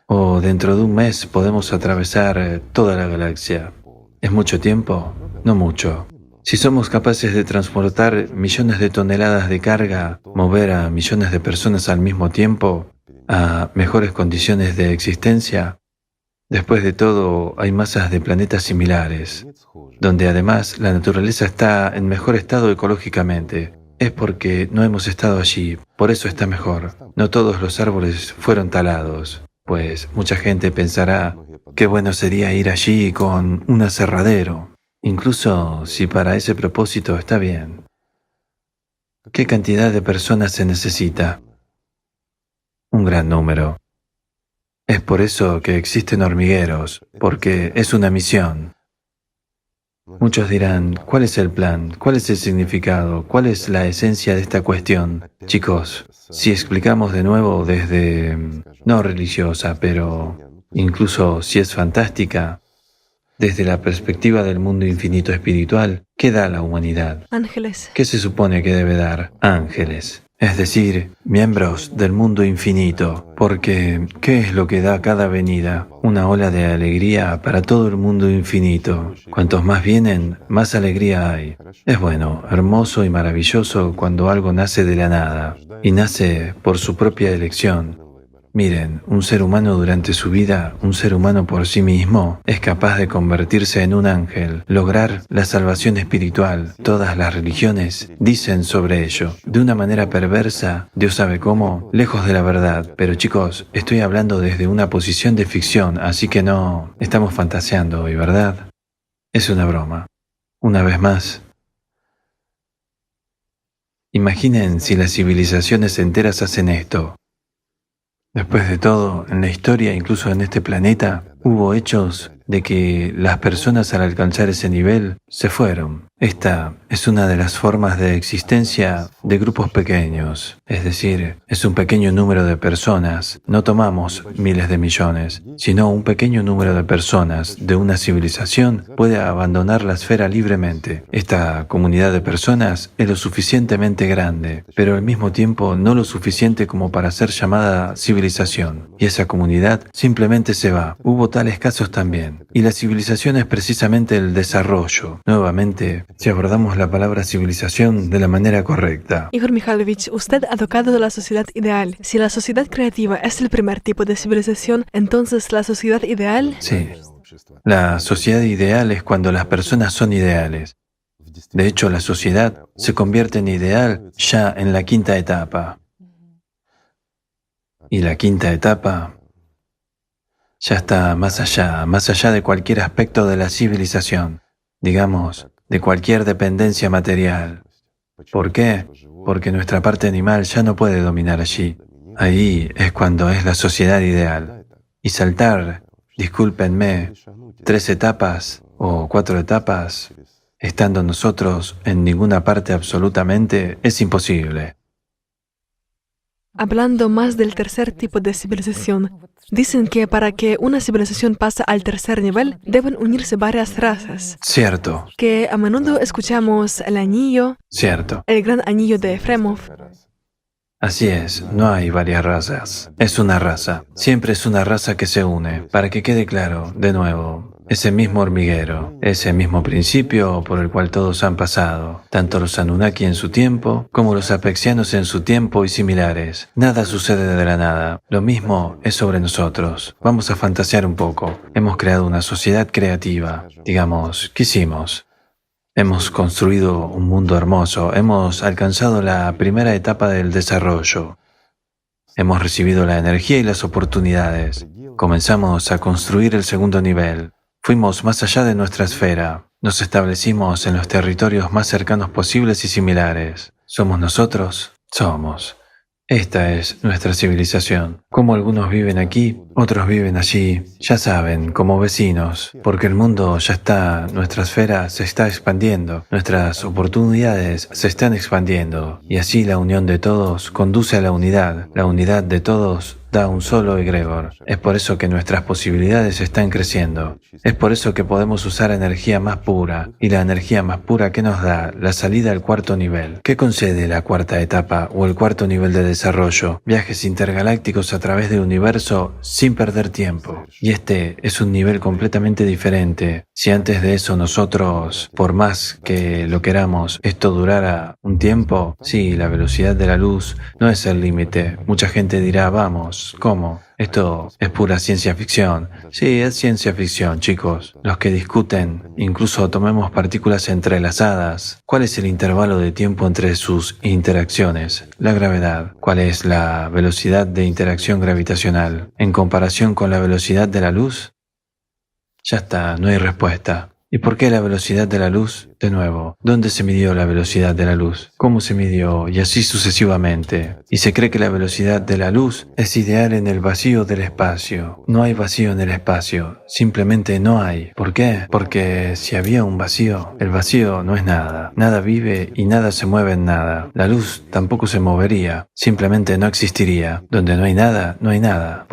O dentro de un mes podemos atravesar toda la galaxia. ¿Es mucho tiempo? No mucho. Si somos capaces de transportar millones de toneladas de carga, mover a millones de personas al mismo tiempo, a mejores condiciones de existencia, después de todo hay masas de planetas similares, donde además la naturaleza está en mejor estado ecológicamente. Es porque no hemos estado allí, por eso está mejor. No todos los árboles fueron talados, pues mucha gente pensará, qué bueno sería ir allí con un aserradero. Incluso si para ese propósito está bien. ¿Qué cantidad de personas se necesita? Un gran número. Es por eso que existen hormigueros, porque es una misión. Muchos dirán, ¿cuál es el plan? ¿Cuál es el significado? ¿Cuál es la esencia de esta cuestión? Chicos, si explicamos de nuevo desde, no religiosa, pero incluso si es fantástica, desde la perspectiva del mundo infinito espiritual, ¿qué da la humanidad? Ángeles. ¿Qué se supone que debe dar? Ángeles. Es decir, miembros del mundo infinito, porque ¿qué es lo que da cada venida? Una ola de alegría para todo el mundo infinito. Cuantos más vienen, más alegría hay. Es bueno, hermoso y maravilloso cuando algo nace de la nada, y nace por su propia elección. Miren, un ser humano durante su vida, un ser humano por sí mismo, es capaz de convertirse en un ángel, lograr la salvación espiritual. Todas las religiones dicen sobre ello. De una manera perversa, Dios sabe cómo, lejos de la verdad. Pero chicos, estoy hablando desde una posición de ficción, así que no estamos fantaseando hoy, ¿verdad? Es una broma. Una vez más. Imaginen si las civilizaciones enteras hacen esto. Después de todo, en la historia, incluso en este planeta, hubo hechos de que las personas al alcanzar ese nivel se fueron. Esta es una de las formas de existencia de grupos pequeños, es decir, es un pequeño número de personas. No tomamos miles de millones, sino un pequeño número de personas de una civilización puede abandonar la esfera libremente. Esta comunidad de personas es lo suficientemente grande, pero al mismo tiempo no lo suficiente como para ser llamada civilización. Y esa comunidad simplemente se va. Hubo tales casos también. Y la civilización es precisamente el desarrollo. Nuevamente, si abordamos la palabra civilización de la manera correcta. Igor Mikhailovich, usted ha tocado la sociedad ideal. Si la sociedad creativa es el primer tipo de civilización, entonces la sociedad ideal... Sí, La sociedad ideal es cuando las personas son ideales. De hecho, la sociedad se convierte en ideal ya en la quinta etapa. Y la quinta etapa ya está más allá de cualquier aspecto de la civilización, digamos, de cualquier dependencia material. ¿Por qué? Porque nuestra parte animal ya no puede dominar allí. Ahí es cuando es la sociedad ideal. Y saltar, discúlpenme, 3 etapas o 4 etapas, estando nosotros en ninguna parte absolutamente, es imposible. Hablando más del tercer tipo de civilización, dicen que para que una civilización pase al tercer nivel, deben unirse varias razas. Cierto, Que a menudo escuchamos el anillo, cierto. el gran anillo de Efremov. Así es, no hay varias razas. Es una raza. Siempre es una raza que se une. Para que quede claro, de nuevo, ese mismo hormiguero, ese mismo principio por el cual todos han pasado, tanto los Anunnaki en su tiempo, como los apexianos en su tiempo y similares. Nada sucede de la nada. Lo mismo es sobre nosotros. Vamos a fantasear un poco. Hemos creado una sociedad creativa. Digamos, ¿qué hicimos? Hemos construido un mundo hermoso, hemos alcanzado la primera etapa del desarrollo, hemos recibido la energía y las oportunidades, comenzamos a construir el segundo nivel, fuimos más allá de nuestra esfera, nos establecimos en los territorios más cercanos posibles y similares. ¿Somos nosotros? Somos. Esta es nuestra civilización. Como algunos viven aquí, otros viven allí, ya saben, como vecinos, porque el mundo ya está, nuestra esfera se está expandiendo, nuestras oportunidades se están expandiendo, y así la unión de todos conduce a la unidad de todos da un solo egregor. Es por eso que nuestras posibilidades están creciendo. Es por eso que podemos usar energía más pura, y la energía más pura que nos da la salida al cuarto nivel. ¿Qué concede la cuarta etapa o el cuarto nivel de desarrollo? Viajes intergalácticos a través del universo sin perder tiempo. Y este es un nivel completamente diferente. Si antes de eso nosotros, por más que lo queramos, esto durara un tiempo, sí, la velocidad de la luz no es el límite. Mucha gente dirá, vamos, ¿cómo? Esto es pura ciencia ficción. Sí, es ciencia ficción, chicos. Los que discuten, incluso tomemos partículas entrelazadas. ¿Cuál es el intervalo de tiempo entre sus interacciones? La gravedad. ¿Cuál es la velocidad de interacción gravitacional? ¿En comparación con la velocidad de la luz? Ya está, no hay respuesta. ¿Y por qué la velocidad de la luz? De nuevo, ¿dónde se midió la velocidad de la luz? ¿Cómo se midió? Y así sucesivamente. Y se cree que la velocidad de la luz es ideal en el vacío del espacio. No hay vacío en el espacio, simplemente no hay. ¿Por qué? Porque si había un vacío, el vacío no es nada. Nada vive y nada se mueve en nada. La luz tampoco se movería, simplemente no existiría. Donde no hay nada, no hay nada.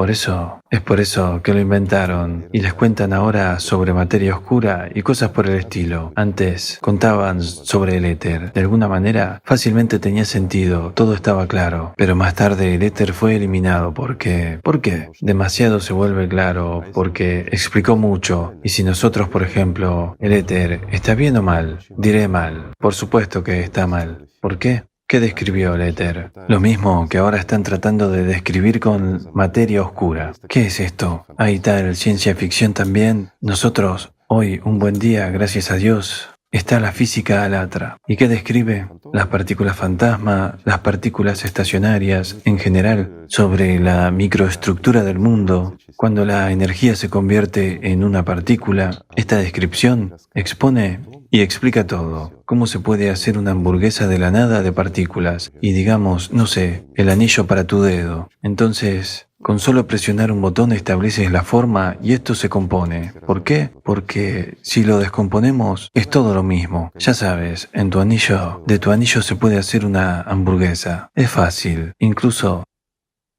Es por eso que lo inventaron y les cuentan ahora sobre materia oscura y cosas por el estilo. Antes contaban sobre el éter. De alguna manera fácilmente tenía sentido, todo estaba claro. Pero más tarde el éter fue eliminado porque... ¿Por qué? Demasiado se vuelve claro porque explicó mucho. Y si nosotros, por ejemplo, el éter, ¿está bien o mal? Diré mal. Por supuesto que está mal. ¿Por qué? ¿Qué describió el éter? Lo mismo que ahora están tratando de describir con materia oscura. ¿Qué es esto? Ahí está el ciencia ficción también. Nosotros, hoy, un buen día, gracias a Dios, está la física alatra. ¿Y qué describe? Las partículas fantasma, las partículas estacionarias, en general, sobre la microestructura del mundo. Cuando la energía se convierte en una partícula, esta descripción expone y explica todo. Cómo se puede hacer una hamburguesa de la nada de partículas. Y digamos, no sé, el anillo para tu dedo. Entonces, con solo presionar un botón estableces la forma y esto se compone. ¿Por qué? Porque si lo descomponemos, es todo lo mismo. Ya sabes, de tu anillo se puede hacer una hamburguesa. Es fácil, incluso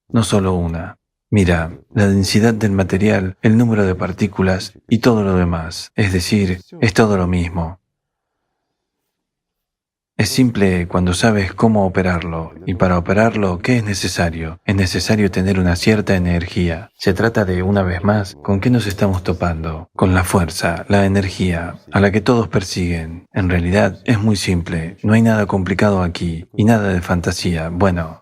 no solo una. Mira, la densidad del material, el número de partículas y todo lo demás. Es decir, es todo lo mismo. Es simple cuando sabes cómo operarlo, y para operarlo, ¿qué es necesario? Es necesario tener una cierta energía. Se trata de, una vez más, ¿con qué nos estamos topando? Con la fuerza, la energía, a la que todos persiguen. En realidad, es muy simple, no hay nada complicado aquí, y nada de fantasía. Bueno,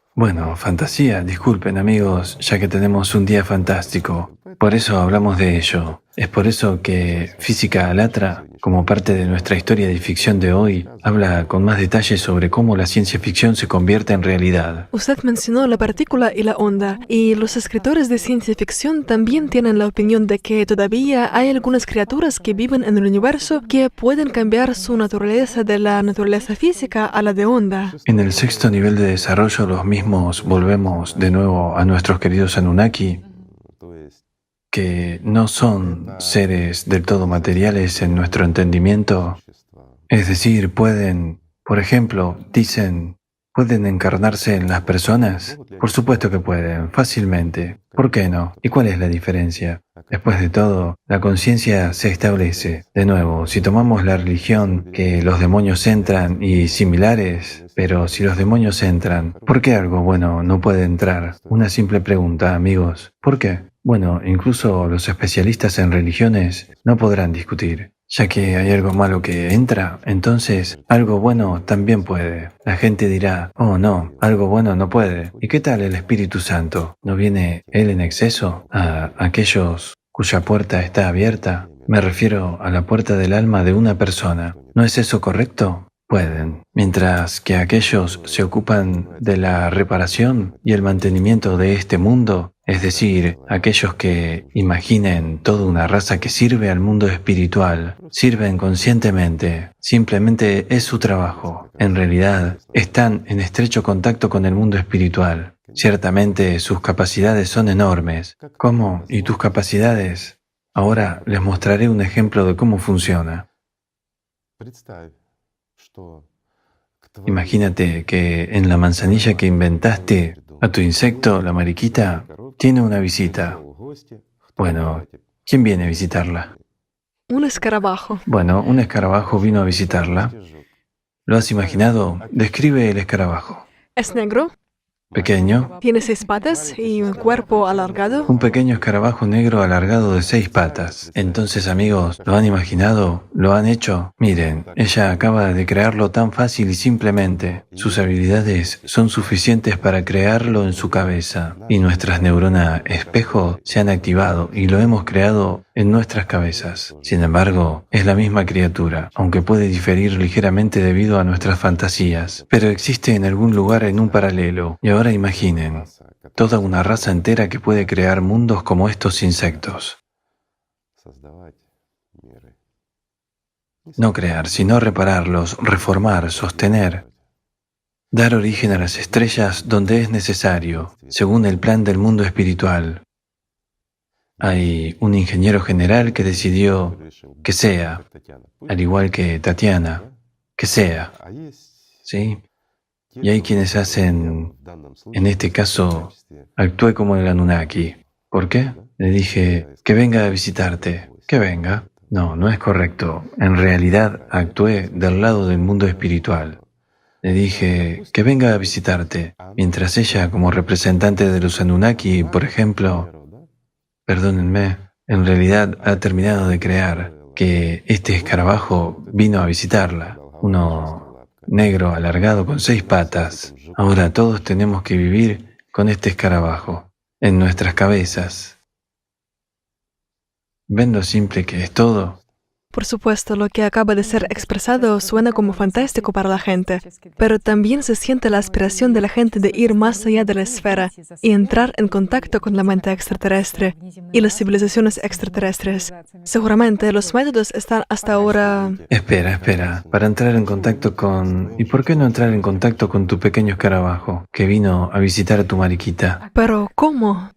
fantasía, disculpen amigos, ya que tenemos un día fantástico. Por eso hablamos de ello. Es por eso que Física Alatra, como parte de nuestra historia de ficción de hoy, habla con más detalle sobre cómo la ciencia ficción se convierte en realidad. Usted mencionó la partícula y la onda, y los escritores de ciencia ficción también tienen la opinión de que todavía hay algunas criaturas que viven en el universo que pueden cambiar su naturaleza de la naturaleza física a la de onda. En el sexto nivel de desarrollo, los mismos volvemos de nuevo a nuestros queridos Anunnaki, que no son seres del todo materiales en nuestro entendimiento. Es decir, pueden, por ejemplo, dicen, ¿pueden encarnarse en las personas? Por supuesto que pueden, fácilmente. ¿Por qué no? ¿Y cuál es la diferencia? Después de todo, la conciencia se establece. De nuevo, si tomamos la religión que los demonios entran y similares, pero si los demonios entran, ¿por qué algo bueno no puede entrar? Una simple pregunta, amigos. ¿Por qué? Bueno, incluso los especialistas en religiones no podrán discutir. Ya que hay algo malo que entra, entonces algo bueno también puede. La gente dirá, oh no, algo bueno no puede. ¿Y qué tal el Espíritu Santo? ¿No viene Él en exceso a aquellos cuya puerta está abierta? Me refiero a la puerta del alma de una persona. ¿No es eso correcto? Pueden. Mientras que aquellos se ocupan de la reparación y el mantenimiento de este mundo, es decir, aquellos que imaginen toda una raza que sirve al mundo espiritual, sirven conscientemente, simplemente es su trabajo. En realidad, están en estrecho contacto con el mundo espiritual. Ciertamente sus capacidades son enormes. ¿Cómo? ¿Y tus capacidades? Ahora les mostraré un ejemplo de cómo funciona. Imagínate que en la manzanilla que inventaste, a tu insecto, la mariquita, tiene una visita. Bueno, ¿quién viene a visitarla? Un escarabajo. Bueno, un escarabajo vino a visitarla. ¿Lo has imaginado? Describe el escarabajo. Es negro, Pequeño. tiene 6 patas y un cuerpo alargado. Un pequeño escarabajo negro alargado de 6 patas. Entonces, amigos, ¿lo han imaginado? ¿Lo han hecho? Miren, ella acaba de crearlo tan fácil y simplemente. Sus habilidades son suficientes para crearlo en su cabeza. Y nuestras neuronas espejo se han activado y lo hemos creado en nuestras cabezas. Sin embargo, es la misma criatura, aunque puede diferir ligeramente debido a nuestras fantasías. Pero existe en algún lugar en un paralelo. Y ahora imaginen, toda una raza entera que puede crear mundos como estos insectos. No crear, sino repararlos, reformar, sostener. Dar origen a las estrellas donde es necesario, según el plan del mundo espiritual. Hay un ingeniero general que decidió que sea, al igual que Tatiana, que sea, ¿sí? Y hay quienes hacen, en este caso, actué como el Anunnaki. ¿Por qué? Le dije, que venga a visitarte, que venga. No, no es correcto. En realidad actué del lado del mundo espiritual. Le dije, que venga a visitarte, mientras ella, como representante de los Anunnaki, por ejemplo, perdónenme, en realidad ha terminado de crear que este escarabajo vino a visitarla, uno negro alargado con 6 patas. Ahora todos tenemos que vivir con este escarabajo en nuestras cabezas. ¿Ven lo simple que es todo? Por supuesto, lo que acaba de ser expresado suena como fantástico para la gente, pero también se siente la aspiración de la gente de ir más allá de la esfera y entrar en contacto con la mente extraterrestre y las civilizaciones extraterrestres. Seguramente los métodos están hasta ahora... Espera, para entrar en contacto con... ¿Y por qué no entrar en contacto con tu pequeño escarabajo que vino a visitar a tu mariquita? Pero, ¿cómo?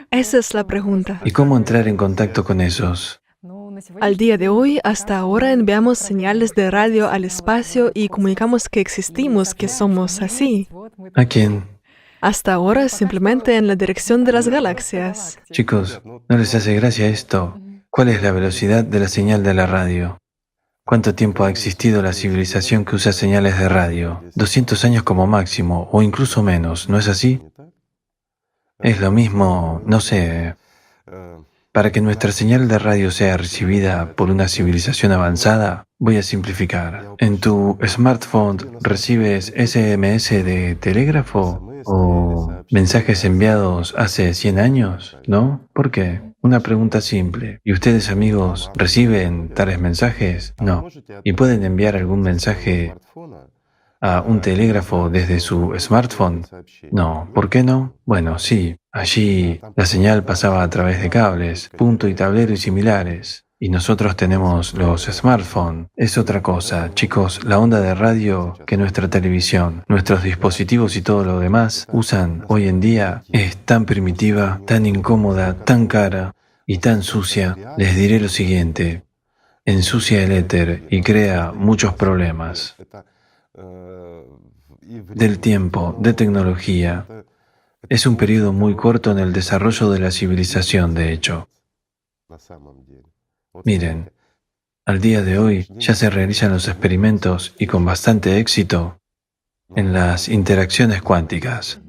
Esa es la pregunta. ¿Y cómo entrar en contacto con esos? Al día de hoy, hasta ahora enviamos señales de radio al espacio y comunicamos que existimos, que somos así. ¿A quién? Hasta ahora simplemente en la dirección de las galaxias. Chicos, ¿no les hace gracia esto? ¿Cuál es la velocidad de la señal de la radio? ¿Cuánto tiempo ha existido la civilización que usa señales de radio? 200 años como máximo, o incluso menos, ¿no es así? Es lo mismo, no sé... Para que nuestra señal de radio sea recibida por una civilización avanzada, voy a simplificar. En tu smartphone recibes SMS de telégrafo ¿O mensajes enviados hace 100 años? ¿No? ¿Por qué? Una pregunta simple. ¿Y ustedes, amigos, reciben tales mensajes? No. ¿Y pueden enviar algún mensaje a un telégrafo desde su smartphone? No. ¿Por qué no? Bueno, sí. Allí la señal pasaba a través de cables, punto y tablero y similares. Y nosotros tenemos los smartphones. Es otra cosa, chicos. La onda de radio que nuestra televisión, nuestros dispositivos y todo lo demás usan hoy en día es tan primitiva, tan incómoda, tan cara y tan sucia. Les diré lo siguiente. Ensucia el éter y crea muchos problemas. Del tiempo, de tecnología. Es un periodo muy corto en el desarrollo de la civilización, de hecho. Miren, al día de hoy ya se realizan los experimentos y con bastante éxito en las interacciones cuánticas.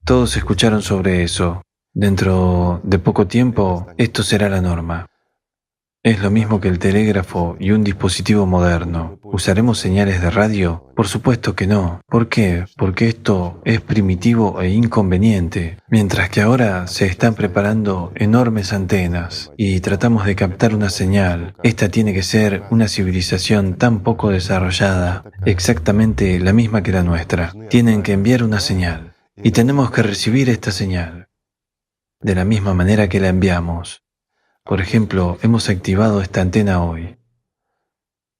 Todos escucharon sobre eso. Dentro de poco tiempo, esto será la norma. Es lo mismo que el telégrafo y un dispositivo moderno. ¿Usaremos señales de radio? Por supuesto que no. ¿Por qué? Porque esto es primitivo e inconveniente. Mientras que ahora se están preparando enormes antenas y tratamos de captar una señal. Esta tiene que ser una civilización tan poco desarrollada, exactamente la misma que la nuestra. Tienen que enviar una señal y tenemos que recibir esta señal de la misma manera que la enviamos. Por ejemplo, hemos activado esta antena hoy,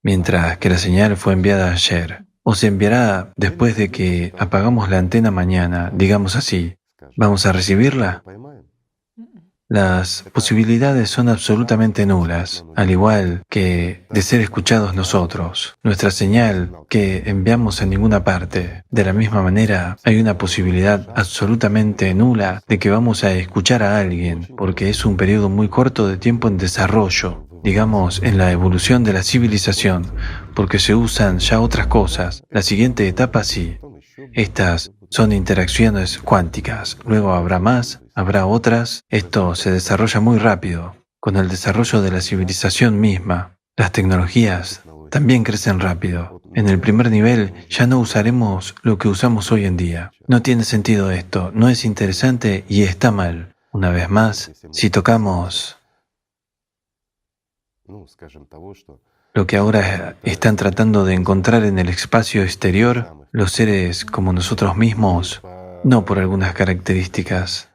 mientras que la señal fue enviada ayer, o se enviará después de que apagamos la antena mañana, digamos así. ¿Vamos a recibirla? Las posibilidades son absolutamente nulas, al igual que de ser escuchados nosotros. Nuestra señal que enviamos a ninguna parte. De la misma manera, hay una posibilidad absolutamente nula de que vamos a escuchar a alguien, porque es un periodo muy corto de tiempo en desarrollo, digamos, en la evolución de la civilización, porque se usan ya otras cosas. La siguiente etapa sí. Estas son interacciones cuánticas. Luego habrá más, habrá otras. Esto se desarrolla muy rápido. Con el desarrollo de la civilización misma, las tecnologías también crecen rápido. En el primer nivel ya no usaremos lo que usamos hoy en día. No tiene sentido esto, no es interesante y está mal. Una vez más, si tocamos lo que ahora están tratando de encontrar en el espacio exterior, los seres como nosotros mismos, no por algunas características.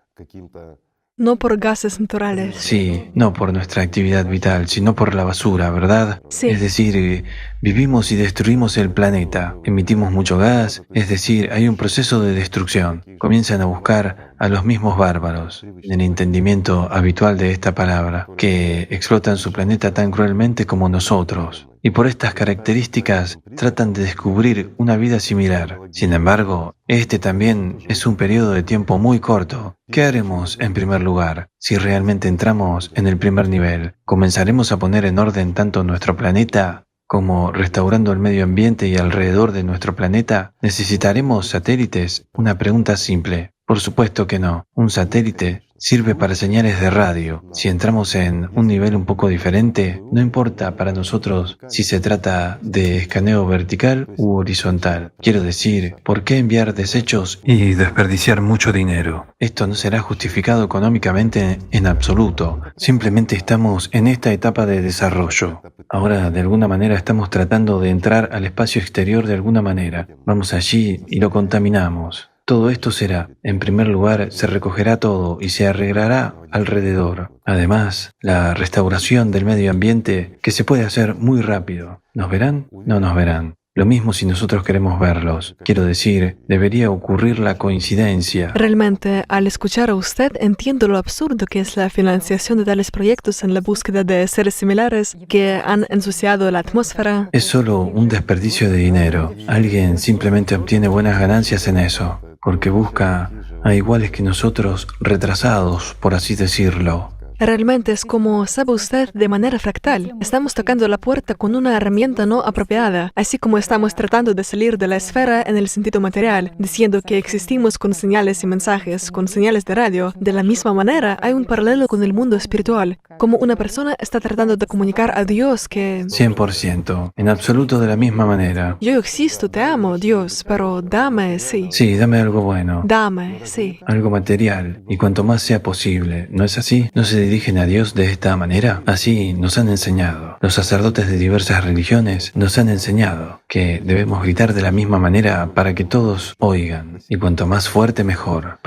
No por gases naturales. Sí, no por nuestra actividad vital, sino por la basura, ¿verdad? Sí. Es decir, vivimos y destruimos el planeta, emitimos mucho gas, es decir, hay un proceso de destrucción. Comienzan a buscar a los mismos bárbaros, en el entendimiento habitual de esta palabra, que explotan su planeta tan cruelmente como nosotros. Y por estas características tratan de descubrir una vida similar. Sin embargo, este también es un periodo de tiempo muy corto. ¿Qué haremos en primer lugar? Si realmente entramos en el primer nivel, ¿comenzaremos a poner en orden tanto nuestro planeta como restaurando el medio ambiente y alrededor de nuestro planeta? ¿Necesitaremos satélites? Una pregunta simple. Por supuesto que no. Un satélite sirve para señales de radio. Si entramos en un nivel un poco diferente, no importa para nosotros si se trata de escaneo vertical u horizontal. Quiero decir, ¿por qué enviar desechos y desperdiciar mucho dinero? Esto no será justificado económicamente en absoluto. Simplemente estamos en esta etapa de desarrollo. Ahora, de alguna manera, estamos tratando de entrar al espacio exterior de alguna manera. Vamos allí y lo contaminamos. Todo esto será, en primer lugar, se recogerá todo y se arreglará alrededor. Además, la restauración del medio ambiente, que se puede hacer muy rápido. ¿Nos verán? No nos verán. Lo mismo si nosotros queremos verlos. Quiero decir, debería ocurrir la coincidencia. Realmente, al escuchar a usted, entiendo lo absurdo que es la financiación de tales proyectos en la búsqueda de seres similares que han ensuciado la atmósfera. Es solo un desperdicio de dinero. Alguien simplemente obtiene buenas ganancias en eso, porque busca a iguales que nosotros retrasados, por así decirlo. Realmente es como sabe usted de manera fractal. Estamos tocando la puerta con una herramienta no apropiada, así como estamos tratando de salir de la esfera en el sentido material, diciendo que existimos con señales y mensajes, con señales de radio. De la misma manera, hay un paralelo con el mundo espiritual, como una persona está tratando de comunicar a Dios que 100%, en absoluto de la misma manera. yo existo, te amo, Dios, pero dame, sí. Sí, dame algo bueno. Dame, sí. Algo material, y cuanto más sea posible, ¿no es así? ¿No se dirigen a Dios de esta manera? Así nos han enseñado. Los sacerdotes de diversas religiones nos han enseñado que debemos gritar de la misma manera para que todos oigan, y cuanto más fuerte mejor,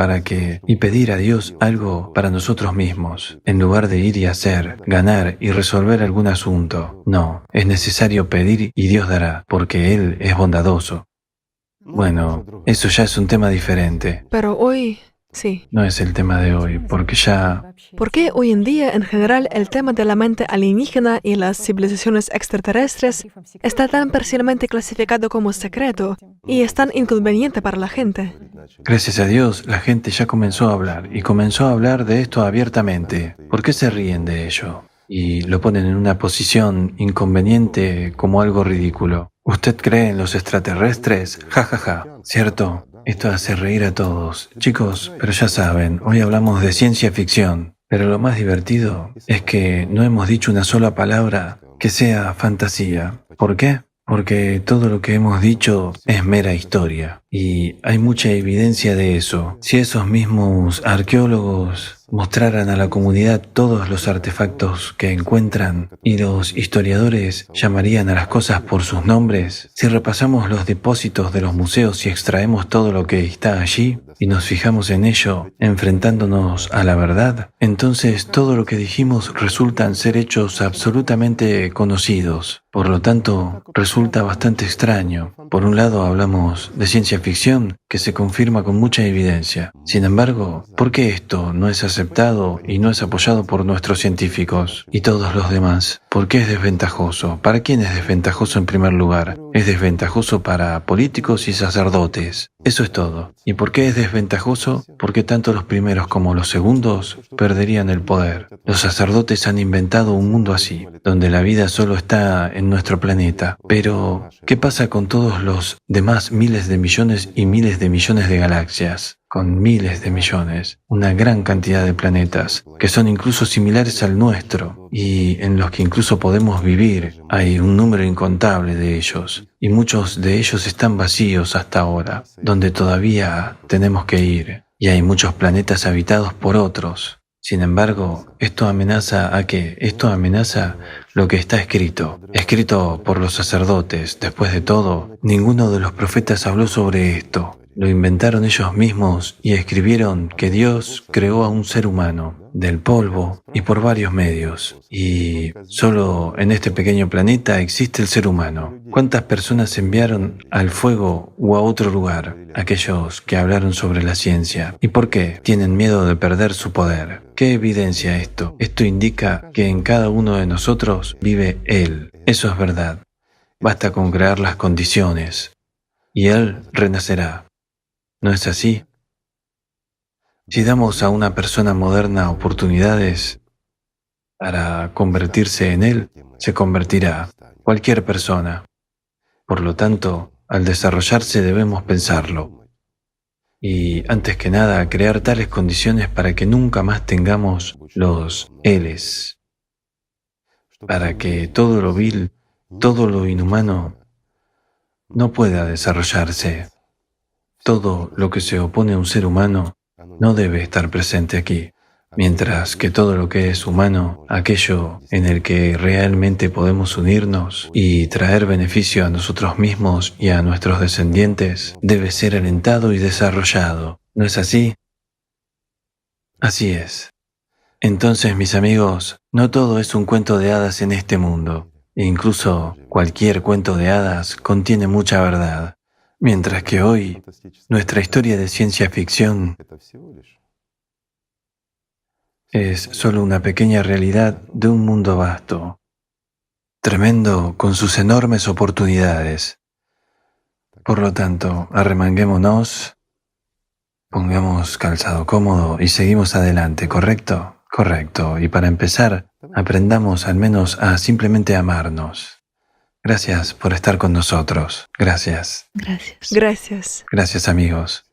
y pedir a Dios algo para nosotros mismos, en lugar de ir y hacer, ganar y resolver algún asunto. No, es necesario pedir y Dios dará, porque Él es bondadoso. Bueno, eso ya es un tema diferente. Pero hoy, sí. No es el tema de hoy, porque ya... ¿Por qué hoy en día, en general, el tema de la mente alienígena y las civilizaciones extraterrestres está tan parcialmente clasificado como secreto y es tan inconveniente para la gente? Gracias a Dios, la gente ya comenzó a hablar, y comenzó a hablar de esto abiertamente. ¿Por qué se ríen de ello? Y lo ponen en una posición inconveniente como algo ridículo. ¿Usted cree en los extraterrestres? Ja, ja, ja. ¿Cierto? Esto hace reír a todos. Chicos, pero ya saben, hoy hablamos de ciencia ficción. Pero lo más divertido es que no hemos dicho una sola palabra que sea fantasía. ¿Por qué? Porque todo lo que hemos dicho es mera historia. Y hay mucha evidencia de eso. Si esos mismos arqueólogos mostraran a la comunidad todos los artefactos que encuentran y los historiadores llamarían a las cosas por sus nombres, si repasamos los depósitos de los museos y extraemos todo lo que está allí y nos fijamos en ello, enfrentándonos a la verdad, entonces todo lo que dijimos resultan ser hechos absolutamente conocidos. Por lo tanto, resulta bastante extraño. Por un lado hablamos de ciencia ficción que se confirma con mucha evidencia. Sin embargo, ¿por qué esto no es aceptado y no es apoyado por nuestros científicos y todos los demás? ¿Por qué es desventajoso? ¿Para quién es desventajoso en primer lugar? Es desventajoso para políticos y sacerdotes. Eso es todo. ¿Y por qué es desventajoso? Porque tanto los primeros como los segundos perderían el poder. Los sacerdotes han inventado un mundo así, donde la vida solo está en nuestro planeta. Pero, ¿qué pasa con todos los demás miles de millones y miles de millones de galaxias? Con miles de millones, una gran cantidad de planetas, que son incluso similares al nuestro, y en los que incluso podemos vivir. Hay un número incontable de ellos, y muchos de ellos están vacíos hasta ahora, donde todavía tenemos que ir, y hay muchos planetas habitados por otros. Sin embargo, esto amenaza lo que está escrito por los sacerdotes. Después de todo, ninguno de los profetas habló sobre esto. Lo inventaron ellos mismos y escribieron que Dios creó a un ser humano del polvo y por varios medios. Y solo en este pequeño planeta existe el ser humano. ¿Cuántas personas enviaron al fuego o a otro lugar? Aquellos que hablaron sobre la ciencia. ¿Y por qué? Tienen miedo de perder su poder. ¿Qué evidencia esto? Esto indica que en cada uno de nosotros vive Él. Eso es verdad. Basta con crear las condiciones y Él renacerá. ¿No es así? Si damos a una persona moderna oportunidades para convertirse en Él, se convertirá cualquier persona. Por lo tanto, al desarrollarse debemos pensarlo. Y antes que nada, crear tales condiciones para que nunca más tengamos los éles, para que todo lo vil, todo lo inhumano no pueda desarrollarse. Todo lo que se opone a un ser humano no debe estar presente aquí, mientras que todo lo que es humano, aquello en el que realmente podemos unirnos y traer beneficio a nosotros mismos y a nuestros descendientes, debe ser alentado y desarrollado. ¿No es así? Así es. Entonces, mis amigos, no todo es un cuento de hadas en este mundo, e incluso cualquier cuento de hadas contiene mucha verdad. Mientras que hoy, nuestra historia de ciencia ficción es solo una pequeña realidad de un mundo vasto, tremendo con sus enormes oportunidades. Por lo tanto, arremanguémonos, pongamos calzado cómodo y seguimos adelante, ¿correcto? Correcto. Y para empezar, aprendamos al menos a simplemente amarnos. Gracias por estar con nosotros. Gracias. Gracias. Gracias. Gracias, amigos.